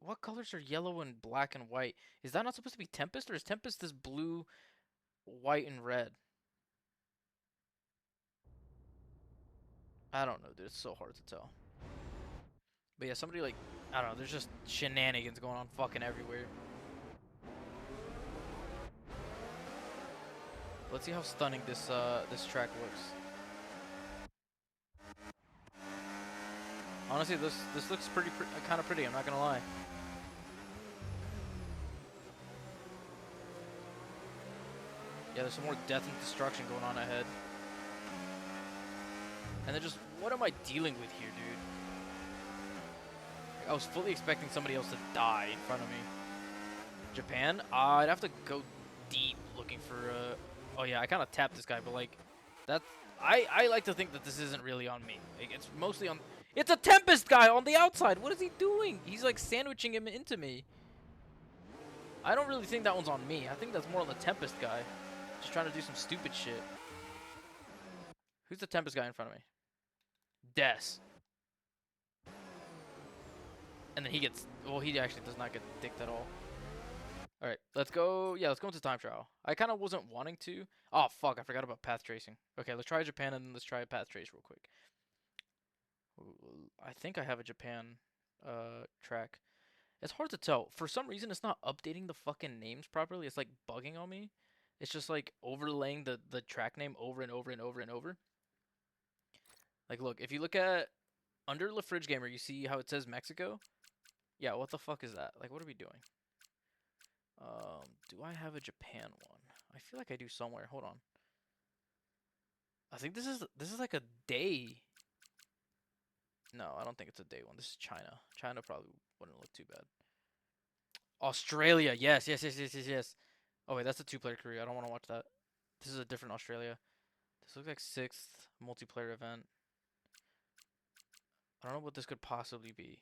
What colors are yellow and black and white? Is that not supposed to be Tempest, or is Tempest this blue, white, and red? I don't know, dude. It's so hard to tell. But yeah, somebody like... I don't know. There's just shenanigans going on fucking everywhere. Let's see how stunning this this track looks. Honestly, this looks kind of pretty. I'm not gonna lie. Yeah, there's some more death and destruction going on ahead. And then just, what am I dealing with here, dude? I was fully expecting somebody else to die in front of me. Japan? I'd have to go deep looking for. Oh yeah, I kind of tapped this guy, but like, that. I like to think that this isn't really on me. Like, it's mostly on. It's a Tempest guy on the outside. What is he doing? He's like sandwiching him into me. I don't really think that one's on me. I think that's more on the Tempest guy. Just trying to do some stupid shit. Who's the Tempest guy in front of me? Des. And then he gets. Well, he actually does not get dicked at all. Alright, let's go. Yeah, let's go into time trial. I kind of wasn't wanting to. Oh, fuck. I forgot about path tracing. Okay, let's try Japan and then let's try path trace real quick. I think I have a Japan track. It's hard to tell. For some reason, it's not updating the fucking names properly. It's like bugging on me. It's just like overlaying the track name over and over and over and over. Like, look, if you look at under La Fridge Gamer, you see how it says Mexico? Yeah, what the fuck is that? Like, what are we doing? Do I have a Japan one? I feel like I do somewhere. Hold on. I think this is like a day. No, I don't think it's a day one. This is China. China probably wouldn't look too bad. Australia. Yes, yes, yes, yes, yes, yes. Oh wait, that's a two-player career. I don't want to watch that. This is a different Australia. This looks like 6th multiplayer event. I don't know what this could possibly be.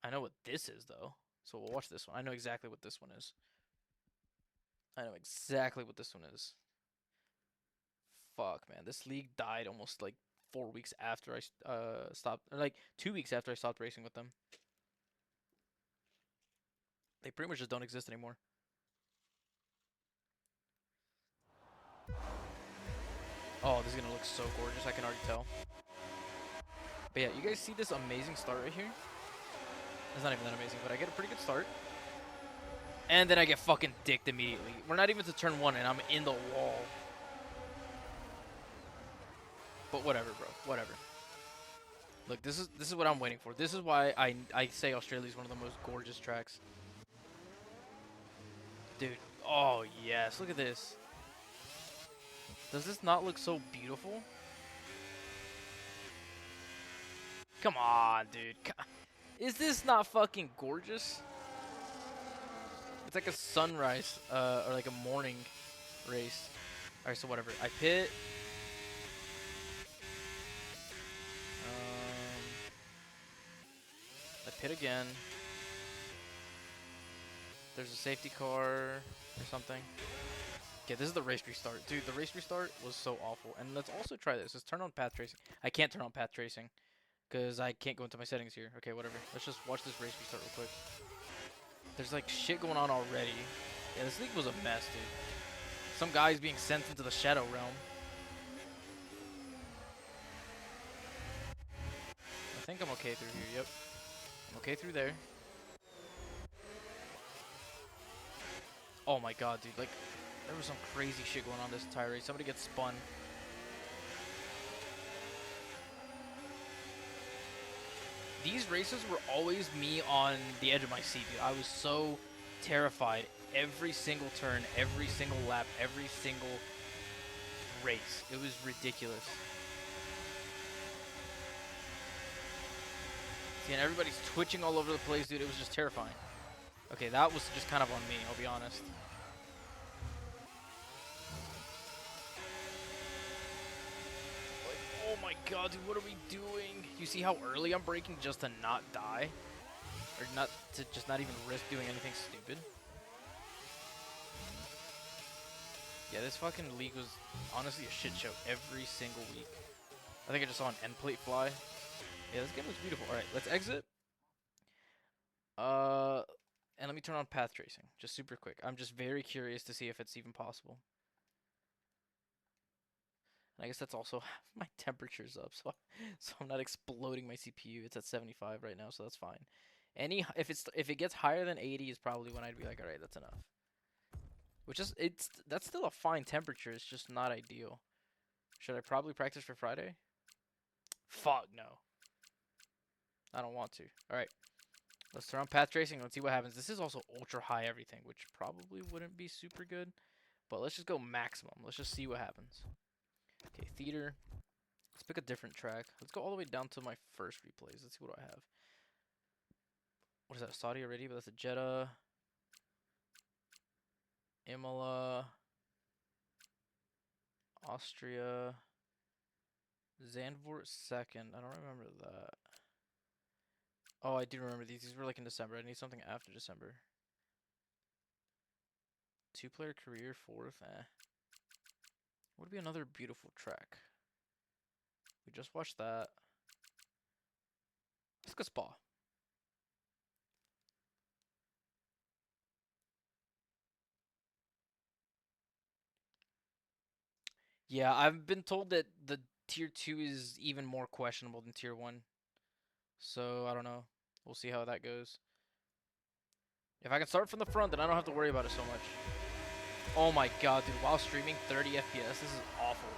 I know what this is though. So we'll watch this one. I know exactly what this one is. I know exactly what this one is. Fuck, man. This league died almost like 4 weeks after I stopped. Like 2 weeks after I stopped racing with them. They pretty much just don't exist anymore. Oh, this is gonna look so gorgeous. I can already tell. But yeah, you guys see this amazing start right here? It's not even that amazing, but I get a pretty good start. And then I get fucking dicked immediately. We're not even to turn 1 and I'm in the wall. But whatever, bro. Whatever. Look, this is what I'm waiting for. This is why I say Australia is one of the most gorgeous tracks. Dude. Oh, yes. Look at this. Does this not look so beautiful? Come on, dude. Is this not fucking gorgeous? It's like a sunrise, or like a morning race. Alright, so whatever. I pit. I pit again. There's a safety car or something. Okay, this is the race restart. Dude, the race restart was so awful. And let's also try this. Let's turn on path tracing. I can't turn on path tracing because I can't go into my settings here. Okay, whatever. Let's just watch this race restart real quick. There's like shit going on already. Yeah, this league was a mess, dude. Some guy's being sent into the Shadow Realm. I think I'm okay through here. Yep. I'm okay through there. Oh my god, dude. Like, there was some crazy shit going on this entire race. Somebody gets spun. These races were always me on the edge of my seat, dude. I was so terrified every single turn, every single lap, every single race. It was ridiculous. See, and everybody's twitching all over the place, dude. It was just terrifying. Okay, that was just kind of on me, I'll be honest. Like, oh my god, dude, what are we doing? You see how early I'm braking just to not die? Or not to just not even risk doing anything stupid? Yeah, this fucking league was honestly a shit show every single week. I think I just saw an end plate fly. Yeah, this game looks beautiful. Alright, let's exit. And let me turn on path tracing, just super quick. I'm just very curious to see if it's even possible. And I guess that's also my temperature's up, so I'm not exploding my CPU. It's at 75 right now, so that's fine. If it gets higher than 80 is probably when I'd be like, all right, that's enough. That's still a fine temperature. It's just not ideal. Should I probably practice for Friday? Fuck no. I don't want to. All right. Let's turn on path tracing. Let's see what happens. This is also ultra high everything, which probably wouldn't be super good. But let's just go maximum. Let's just see what happens. Okay, theater. Let's pick a different track. Let's go all the way down to my first replays. Let's see what I have. What is that? Saudi Arabia? But that's a Jeddah. Imola, Austria, Zandvoort second. I don't remember that. Oh, I do remember these. These were like in December. I need something after December. Two-player career fourth. Would be another beautiful track. We just watched that. Let's go Spa. Yeah, I've been told that the tier 2 is even more questionable than tier 1. So, I don't know. We'll see how that goes. If I can start from the front, then I don't have to worry about it so much. Oh my god, dude, while streaming 30 FPS, this is awful.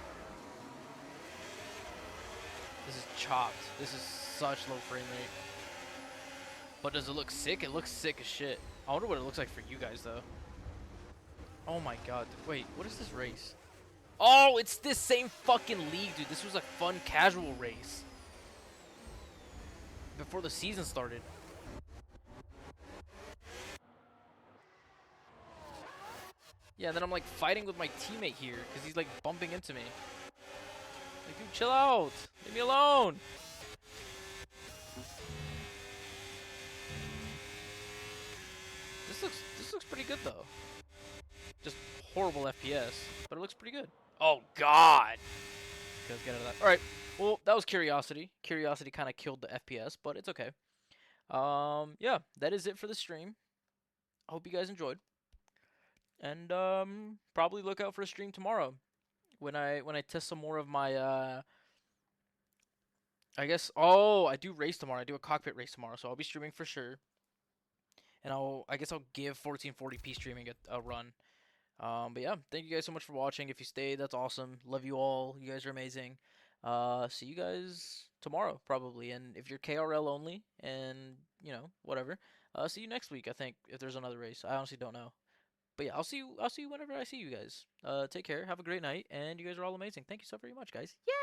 This is chopped. This is such low frame rate. But does it look sick? It looks sick as shit. I wonder what it looks like for you guys, though. Oh my god, dude. Wait, what is this race? Oh, it's this same fucking league, dude. This was a fun, casual race. Before the season started. Yeah, and then I'm like fighting with my teammate here because he's like bumping into me. Like, dude, chill out. Leave me alone. This looks pretty good though. Just horrible FPS, but it looks pretty good. Oh god. Let's get out of that. All right. Well, that was curiosity. Curiosity kind of killed the FPS, but it's okay. Yeah, that is it for the stream. I hope you guys enjoyed. And probably look out for a stream tomorrow when I test some more of my I guess I do race tomorrow. I do a cockpit race tomorrow, so I'll be streaming for sure. And I guess I'll give 1440p streaming a run. But yeah, thank you guys so much for watching. If you stayed, that's awesome. Love you all. You guys are amazing. See you guys tomorrow probably. And if you're KRL only and, whatever, see you next week, I think, if there's another race. I honestly don't know. But yeah, I'll see you whenever I see you guys. Take care. Have a great night, and you guys are all amazing. Thank you so very much, guys. Yeah.